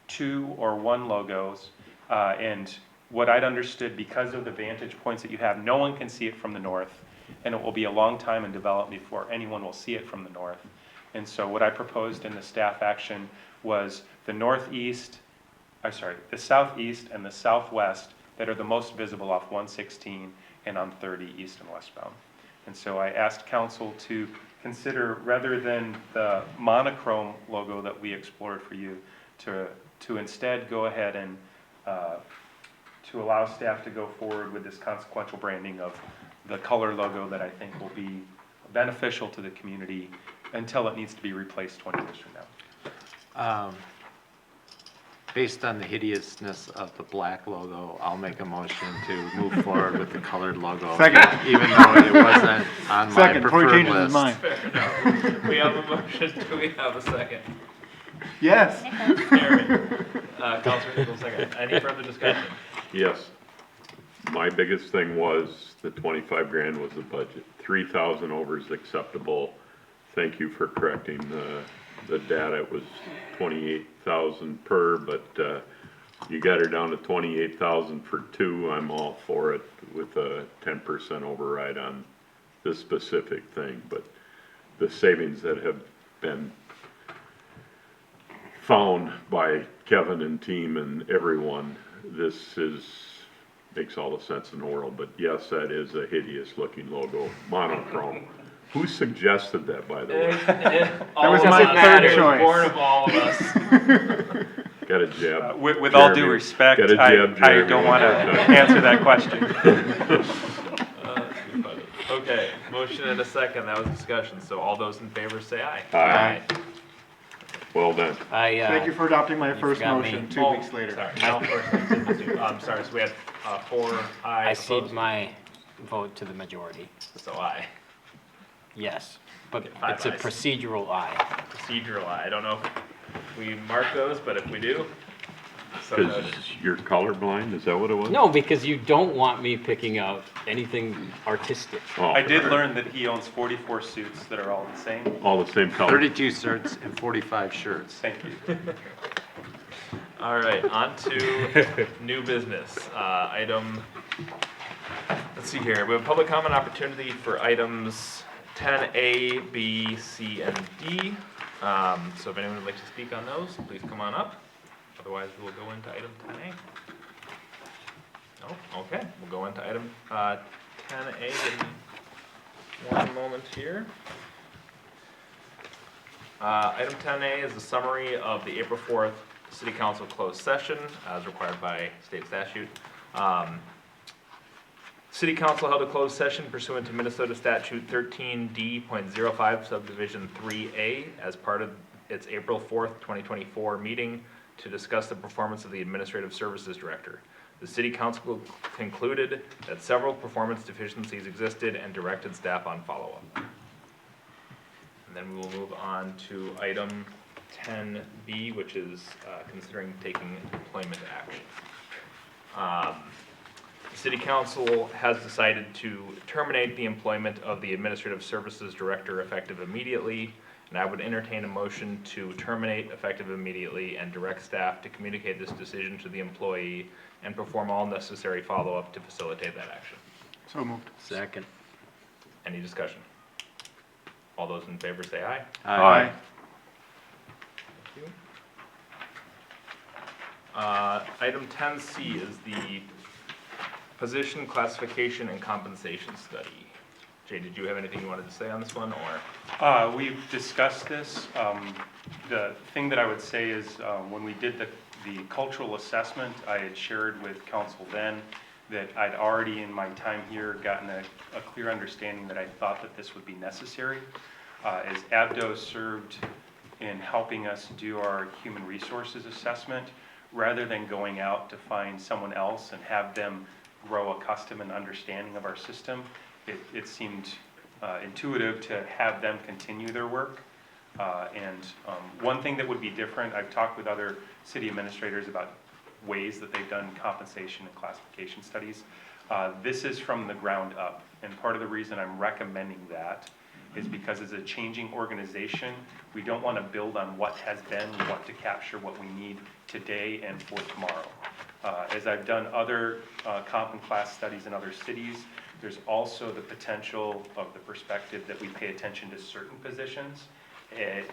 2, or 1 logos. And what I'd understood, because of the vantage points that you have, no one can see it from the north, and it will be a long time in development before anyone will see it from the north. And so what I proposed in the staff action was the southeast and the southwest that are the most visible off 116 and on 30 east and westbound. And so I asked council to consider, rather than the monochrome logo that we explored for you, to instead go ahead and to allow staff to go forward with this consequential branding of the color logo that I think will be beneficial to the community until it needs to be replaced 20 years from now. Based on the hideousness of the black logo, I'll make a motion to move forward with the colored logo. Second. Even though it wasn't on my Second, before he preferred changes his list. mind. Fair enough. We have a motion, do we have a second? Yes. Aaron, Councilor Nichols, second. Any further discussion? Yes. My biggest thing was the 25 grand was the budget. 3,000 over is acceptable. Thank you for correcting the data. It was 28,000 per, but you got her down to 28,000 for 2. I'm all for it with a 10% override on this specific thing. But the savings that have been found by Kevin and team and everyone, makes all the sense in the world. But yes, that is a hideous looking logo, monochrome. Who suggested that, by the way? That was my third choice. Born of all of us. Got a jab. With all due Jeremy. respect, Got a I jab, Jeremy. don't want to answer that question. Okay, motion and a second, that was discussion, so all those in favor say aye. Aye. Well done. Thank you for adopting my first forgot motion me. 2 weeks later. Sorry, no, first, I'm sorry, so we had 4 I ayes cede opposed, my vote to the majority. so aye. Yes, but Okay, 5 it's a ayes. procedural aye. Procedural aye, I don't know if we mark those, but if we do, so Because noted. you're colorblind, is that what it was? No, because you don't want me picking out anything artistic. Oh, I did all right. learn that he owns 44 suits that are all the same. All the same color. 32 shirts and 45 shirts. Thank you. All right, on to new business. Let's see here, we have public comment opportunity for items 10A, B, C, and D. So if anyone would like to speak on those, please come on up. Otherwise, we'll go into item 10A. No? Okay, we'll go into item 10A. Give me one moment here. Item 10A is a summary of the April 4th City Council closed session as required by state statute. City Council held a closed session pursuant to Minnesota Statute 13D.05 subdivision 3A as part of its April 4th, 2024 meeting to discuss the performance of the Administrative Services Director. The City Council concluded that several performance deficiencies existed and directed staff on follow-up. And then we will move on to item 10B, which is considering taking employment action. The City Council has decided to terminate the employment of the Administrative Services Director effective immediately, and I would entertain a motion to terminate effective immediately and direct staff to communicate this decision to the employee and perform all necessary follow-up to facilitate that action. So moved. Second. Any discussion? All those in favor say aye. Aye. Thank you. Item 10C is the position classification and compensation study. Jay, did you have anything you wanted to say on this one, or? We've discussed this. The thing that I would say is when we did the cultural assessment, I had shared with council then that I'd already in my time here gotten a clear understanding that I thought that this would be necessary. As Abdo served in helping us do our human resources assessment, rather than going out to find someone else and have them grow a custom and understanding of our system, it seemed intuitive to have them continue their work. One thing that would be different, I've talked with other city administrators about ways that they've done compensation and classification studies. This is from the ground up, and part of the reason I'm recommending that is because as a changing organization, we don't want to build on what has been. We want to capture what we need today and for tomorrow. As I've done other comp and class studies in other cities, there's also the potential of the perspective that we pay attention to certain positions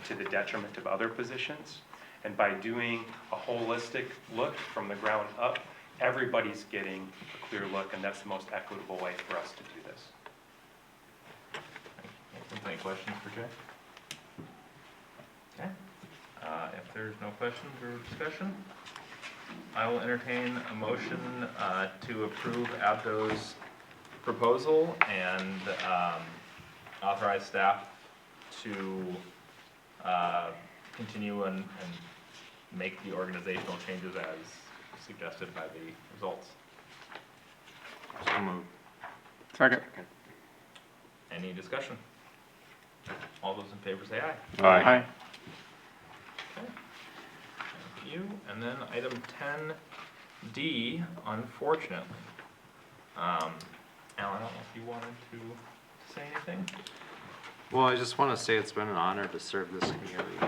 to the detriment of other positions. And by doing a holistic look from the ground up, everybody's getting a clear look, and that's the most equitable way for us to do this. Any questions for Jay? Okay. If there's no questions or discussion, I will entertain a motion to approve Abdo's proposal and authorize staff to continue and make the organizational changes as suggested by the results. So moved. Second. Any discussion? All those in favor say aye. Aye. Okay. Thank you. And then item 10D, unfortunately. Alan, I don't know if you wanted to say anything? Well, I just want to say it's been an honor to serve this community.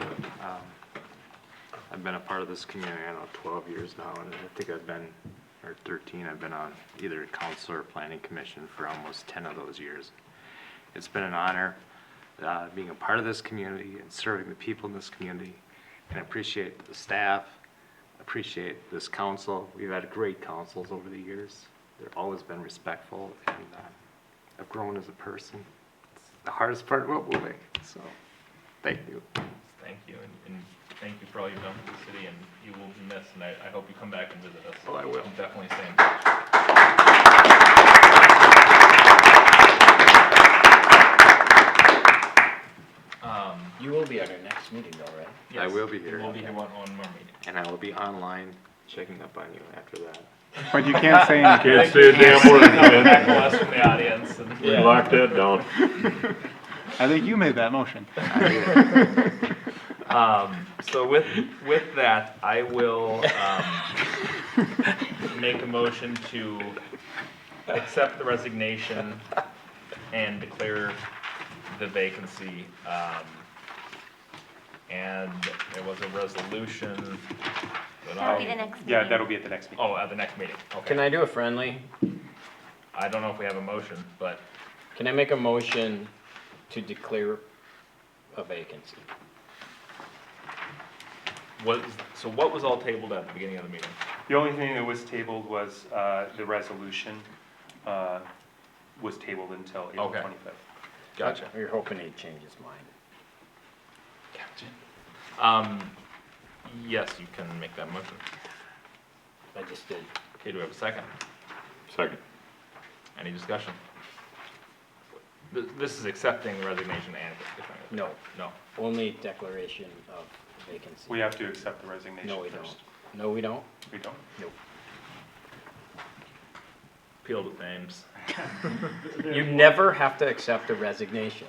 I've been a part of this community, I don't know, 12 years now, and I think I've been, or 13, I've been on either council or planning commission for almost 10 of those years. It's been an honor being a part of this community and serving the people in this community, and I appreciate the staff, appreciate this council. We've had great councils over the years. They've always been respectful, and I've grown as a person. It's the hardest part about moving, so thank you. Thank you, and thank you for all you've done for the city, and you will be missed, and I hope you come back and visit us. Oh, I will. We'll definitely stay in touch. You will be at our next meeting though, right? Yes, I will be here. We'll be here one more meeting. And I will be online checking up on you after that. But you can't say anything. Can't say a damn word, Back to man. us from the audience. And We locked that down. I think you made that motion. So with that, I will make a motion to accept the resignation and declare the vacancy. And there was a resolution that That'll be the next meeting. Yeah, that'll be at the next meeting. Oh, at the next meeting, okay. Can I do a friendly? I don't know if we have a motion, but Can I make a motion to declare a vacancy? what was all tabled at the beginning of the meeting? The only thing that was tabled was the resolution was tabled until April Okay. 25th. Gotcha. You're hoping he'd change his mind. Gotcha. Yes, you can make that motion. I just did. Okay, do we have a second? Second. Any discussion? This is accepting the resignation and declaring it. No, No. only declaration of vacancy. We have to accept the resignation No, we first. don't. No, we don't? We don't? Nope. Appeal to Thames. You never have to accept a resignation.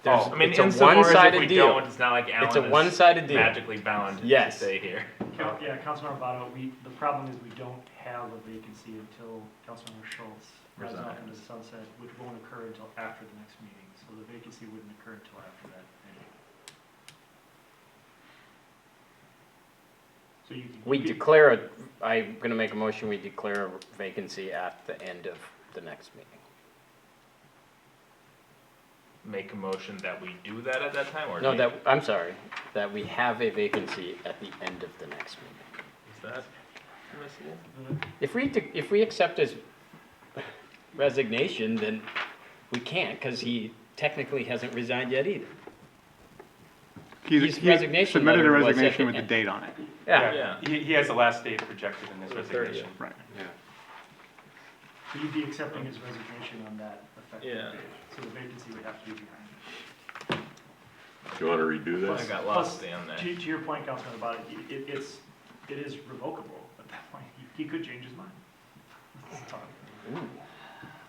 There's, I mean, it's a insofar as if one-sided we deal. don't, it's not like It's a Alan is one-sided deal. magically bound to Yes. stay here. Yeah, Councilmember Votto, the problem is we don't have a vacancy until Councilmember Schultz rides off into the sunset, which won't occur until after the next meeting. So the vacancy wouldn't occur until after that meeting. So you can. We declare, I'm gonna make a motion, we declare a vacancy at the end of the next meeting. Make a motion that we do that at that time, or? No, I'm sorry, that we have a vacancy at the end of the next meeting. Is that permissible? If we accept his resignation, then we can't, because he technically hasn't resigned yet either. His He resignation submitted a letter was at resignation the with the end. date on it. Yeah, He has the last date projected in his The 30th. resignation. Right. Yeah. So you'd be accepting his resignation on that effective Yeah. date. So the vacancy would have to be behind. Do you wanna redo I this? got lost on that. To your point, Councilman, about it is revocable at that point. He could change his mind.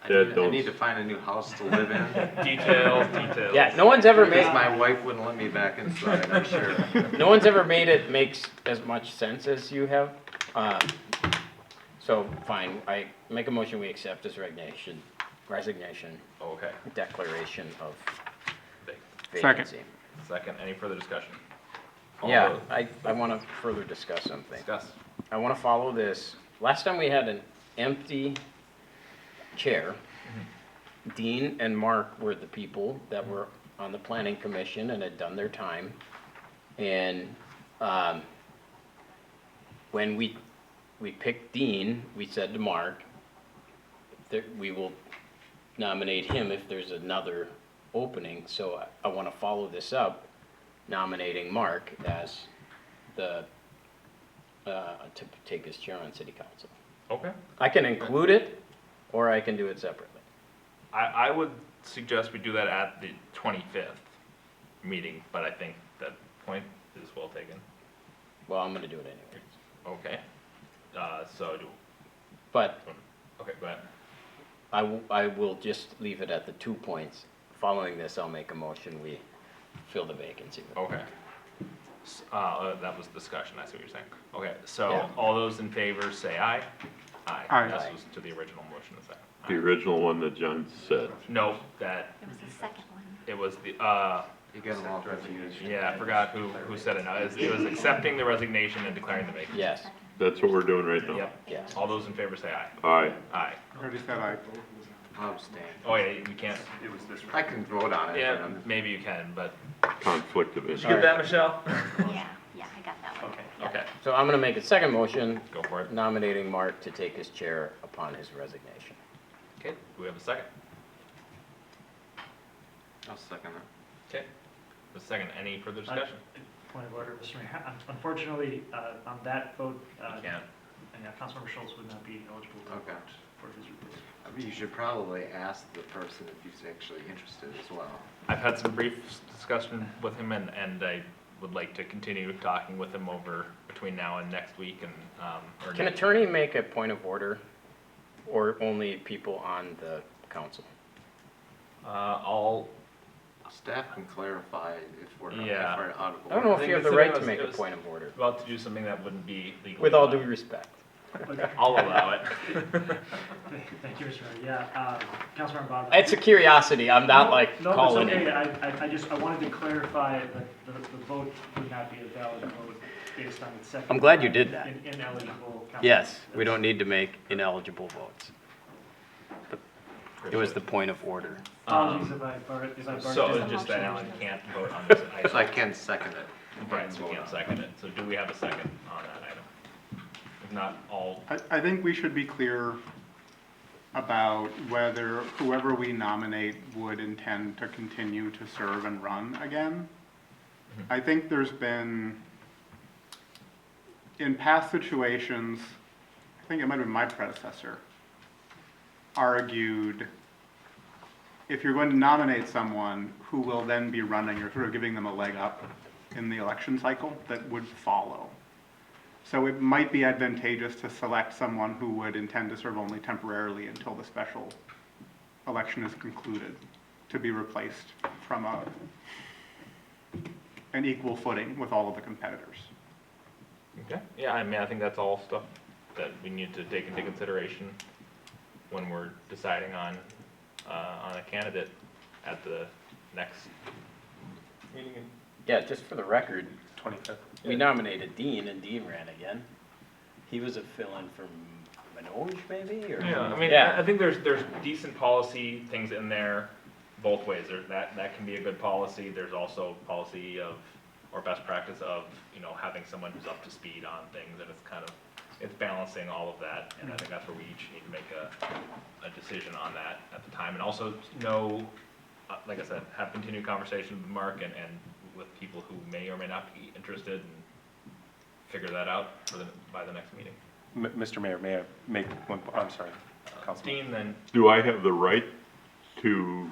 I need to find a new house to live in. Details. yeah, no one's ever made, Because my wife wouldn't let me back inside, I'm sure. no one's ever made it makes as much sense as you have. So, fine, I make a motion, we accept his resignation, Okay. declaration of Second. vacancy. Second, any further discussion? All Yeah, those- I want to further discuss something. Discuss. I want to follow this. Last time we had an empty chair. Dean and Mark were the people that were on the planning commission and had done their time. And when we picked Dean, we said to Mark that we will nominate him if there's another opening. So I want to follow this up, nominating Mark as the, to take his chair on city council. Okay. I can include it, or I can do it separately. I would suggest we do that at the 25th meeting, but I think that point is well taken. Well, I'm gonna do it anyways. Okay. So do, But okay, go ahead. I will just leave it at the 2 points. Following this, I'll make a motion, we fill the vacancy. Okay. That was discussion, I see what you're saying. Okay, so Yeah. all those in favor say aye. Aye. Aye. This was to the original motion, is that? The original one that John said. No, that, It was the second one. it was the, You get them all confused. yeah, I forgot who said it now. It was accepting the resignation and declaring the vacancy. Yes, That's what we're doing right now. Yep. yes. All those in favor say aye. Aye. Aye. Already said aye. I'll abstain. Oh, yeah, you can't, I can vote on it, yeah, but I'm maybe you can, but, Conflict of did interest. you get that, Michelle? Yeah, I got that one. Okay, Yep. okay, So I'm gonna make a second motion, go for it. nominating Mark to take his chair upon his resignation. Okay, do we have a second? I'll second it. Okay. A second, any further discussion? Point of order, Mr. Mayor. Unfortunately, on that vote, You can't. Councilmember Schultz would not be eligible to Okay. vote for his replacement. I mean, you should probably ask the person if he's actually interested as well. I've had some brief discussion with him and I would like to continue talking with him over between now and next week and, or Can next- attorney make a point of order, or only people on the council? I'll, Staff can clarify if we're not, if Yeah. we're out of I don't order. know I if you have think the it's- right it to make a was- point of order, about to do something that wouldn't be legally. with all due allowed. respect. I'll allow it. Thank you, Mr. Mayor. Yeah, Councilmember Bob. It's a curiosity, I'm not like No, calling it's it. okay. I wanted to clarify that the vote would not be a valid vote based on its second. I'm glad you did that. Ineligible. council. Yes, we don't need to make ineligible votes. It was the point of order. Apologies if I barred So it. it's just that Alan can't vote on this item. So I can second it. Right, so we can't second it. So do we have a second on that item? If not, all, I think we should be clear about whether whoever we nominate would intend to continue to serve and run again. I think there's been, in past situations, I think it might have been my predecessor, argued if you're going to nominate someone who will then be running, you're sort of giving them a leg up in the election cycle that would follow. So it might be advantageous to select someone who would intend to serve only temporarily until the special election is concluded, to be replaced from from an equal footing with all of the competitors. Okay, yeah, I mean, I think that's all stuff that we need to take into consideration when we're deciding on a candidate at the next meeting. Yeah, just for the record, 25th. we nominated Dean, and Dean ran again. He was a fill-in from Manoj, maybe, or? Yeah, I mean, Yeah. I think there's decent policy things in there both ways. There's that can be a good policy. There's also policy of, or best practice of, you know, having someone who's up to speed on things, and it's balancing all of that, and I think that's where we each need to make a decision on that at the time, and also know, like I said, have continued conversation with Mark and with people who may or may not be interested, and figure that out by the next meeting. Mr. Mayor, may I make one, I'm sorry, Councilman. Dean, then. Do I have the right to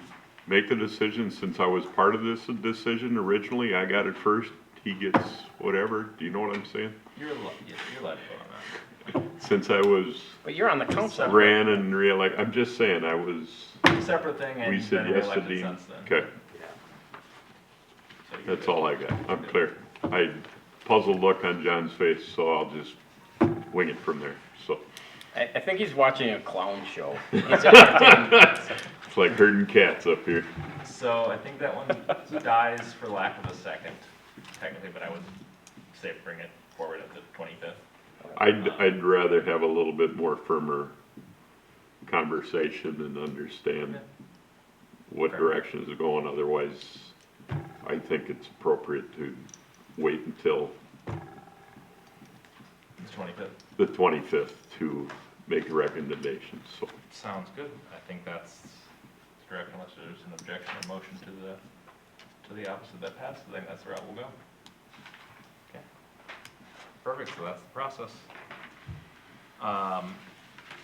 make the decision since I was part of this decision originally? I got it first, he gets whatever, do you know what I'm saying? You're allowed to vote on that. Since I was But you're on the council. ran and reelected, I'm just saying, I was, Separate thing, and we you've said been yes to reelected Dean. since then. Okay, So you're that's good. all I got, I'm clear. I puzzled look on John's face, so I'll just wing it from there, so. I think he's watching a clown show. He's entertained. It's like herding cats up here. So I think that one dies for lack of a second, technically, but I would say bring it forward at the 25th. I'd rather have a little bit more firmer conversation and understand what direction is going, otherwise I think it's appropriate to wait until It's 25th. the 25th to make a recommendation, so. Sounds good. I think that's correct, unless there's an objection or motion to the opposite that passes. I think that's the route we'll go. Okay. Perfect, so that's the process.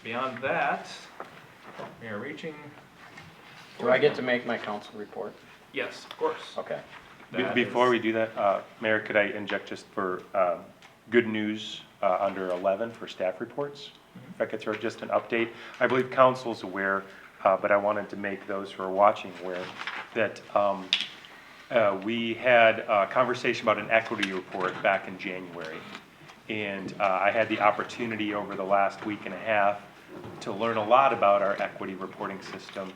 Beyond that, we are reaching. Do I get to make my council report? Yes, of course. Okay. Before we do that, Mayor, could I inject just for good news under 11 for staff reports? If I could throw just an update. I believe council's aware, but I wanted to make those who are watching aware that we had a conversation about an equity report back in January. And I had the opportunity over the last week and a half to learn a lot about our equity reporting system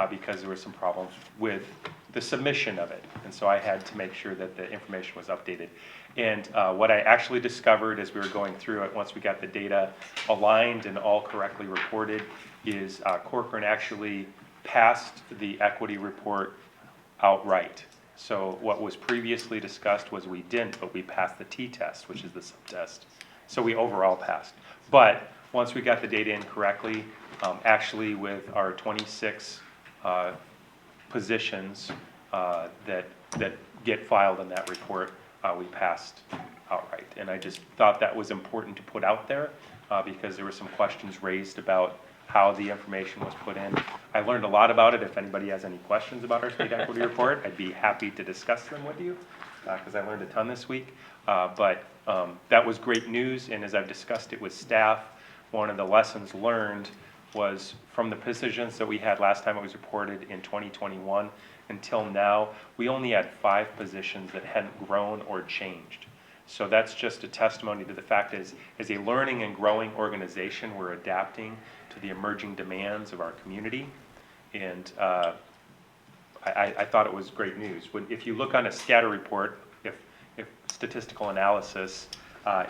because there were some problems with the submission of it. And so I had to make sure that the information was updated. And what I actually discovered as we were going through it, once we got the data aligned and all correctly reported, is Corcoran actually passed the equity report outright. So what was previously discussed was we didn't, but we passed the T-test, which is the subtest. So we overall passed. But once we got the data in correctly, actually with our 26 positions that get filed in that report, we passed outright. And I just thought that was important to put out there because there were some questions raised about how the information was put in. I learned a lot about it. If anybody has any questions about our state equity report, I'd be happy to discuss them with you because I learned a ton this week. But that was great news, and as I've discussed it with staff, one of the lessons learned was from the positions that we had last time it was reported in 2021 until now, we only had 5 positions that hadn't grown or changed. So that's just a testimony to the fact is, as a learning and growing organization, we're adapting to the emerging demands of our community. And I thought it was great news. If you look on a scatter report, if statistical analysis,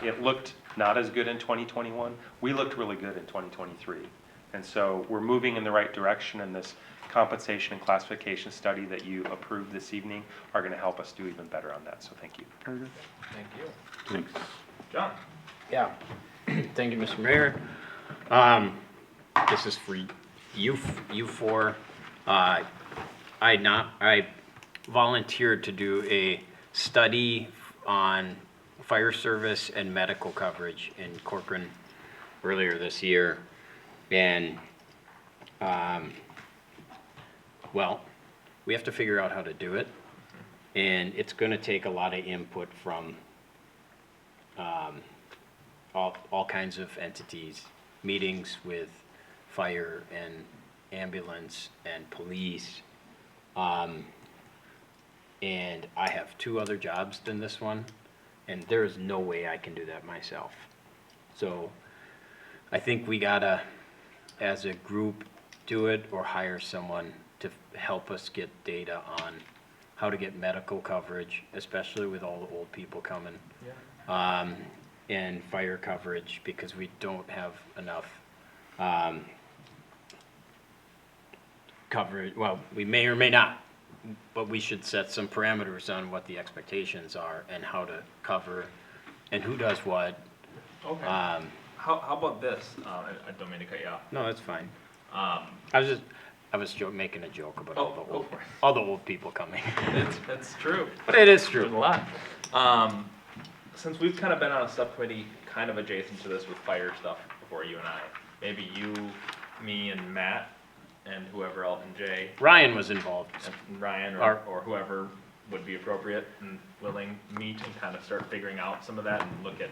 it looked not as good in 2021. We looked really good in 2023. And so we're moving in the right direction, and this compensation and classification study that you approved this evening are going to help us do even better on that. So thank you. Thank you. Thanks. John? Yeah. Thank you, Mr. Mayor. This is for you four. I volunteered to do a study on fire service and medical coverage in Corcoran earlier this year. And, well, we have to figure out how to do it. And it's going to take a lot of input from all kinds of entities, meetings with fire and ambulance and police. and I have 2 other jobs than this one, and there is no way I can do that myself. So I think we gotta, as a group, do it or hire someone to help us get data on how to get medical coverage, especially with all the old people coming. And fire coverage, because we don't have enough coverage. Well, we may or may not, but we should set some parameters on what the expectations are and how to cover and who does what. Okay. How about this? I don't mean to cut you off. No, that's fine. I was making a joke about all the old people coming. That's true. But it is true. There's a lot. Since we've kind of been on a subcommittee kind of adjacent to this with fire stuff before, you and I, maybe you, me, and Matt, and whoever else, and Jay. Ryan was involved. And Ryan or whoever would be appropriate and willing, meet and kind of start figuring out some of that and look at,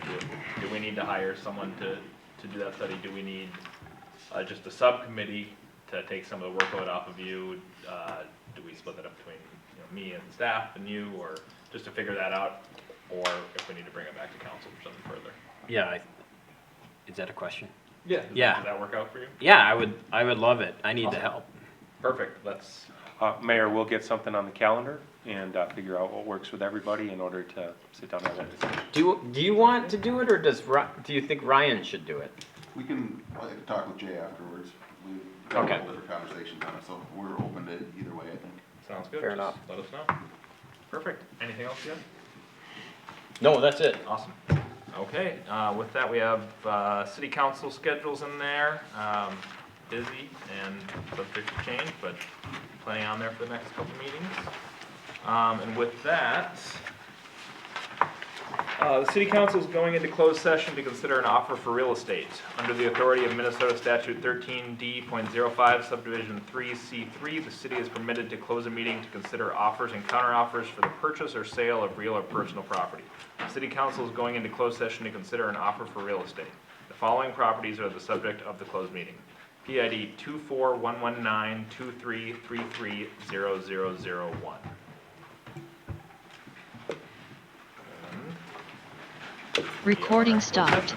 do we need to hire someone to do that study? Do we need just a subcommittee to take some of the workload off of you? Do we split that up between me and staff and you, or just to figure that out? Or if we need to bring it back to council for something further. Yeah, is that a question? Yeah. Yeah. Does that work out for you? Yeah, I would love it. I need the help. Perfect. Let's. Mayor, we'll get something on the calendar and figure out what works with everybody in order to sit down and have that discussion. Do you want to do it, or do you think Ryan should do it? We can talk with Jay afterwards. We've had Okay. a couple different conversations on it, so we're open to either way, I think. Sounds good. Fair Just enough. Let us know. Perfect. Anything else yet? No, that's it. Awesome. Okay, with that, we have city council schedules in there. Busy and subject to change, but planning on there for the next couple meetings. And with that, the city council is going into closed session to consider an offer for real estate. Under the authority of Minnesota Statute 13D.05 Subdivision 3C3, the city is permitted to close a meeting to consider offers and counteroffers for the purchase or sale of real or personal property. The city council is going into closed session to consider an offer for real estate. The following properties are the subject of the closed meeting. PID 2411923330001. Recording stopped.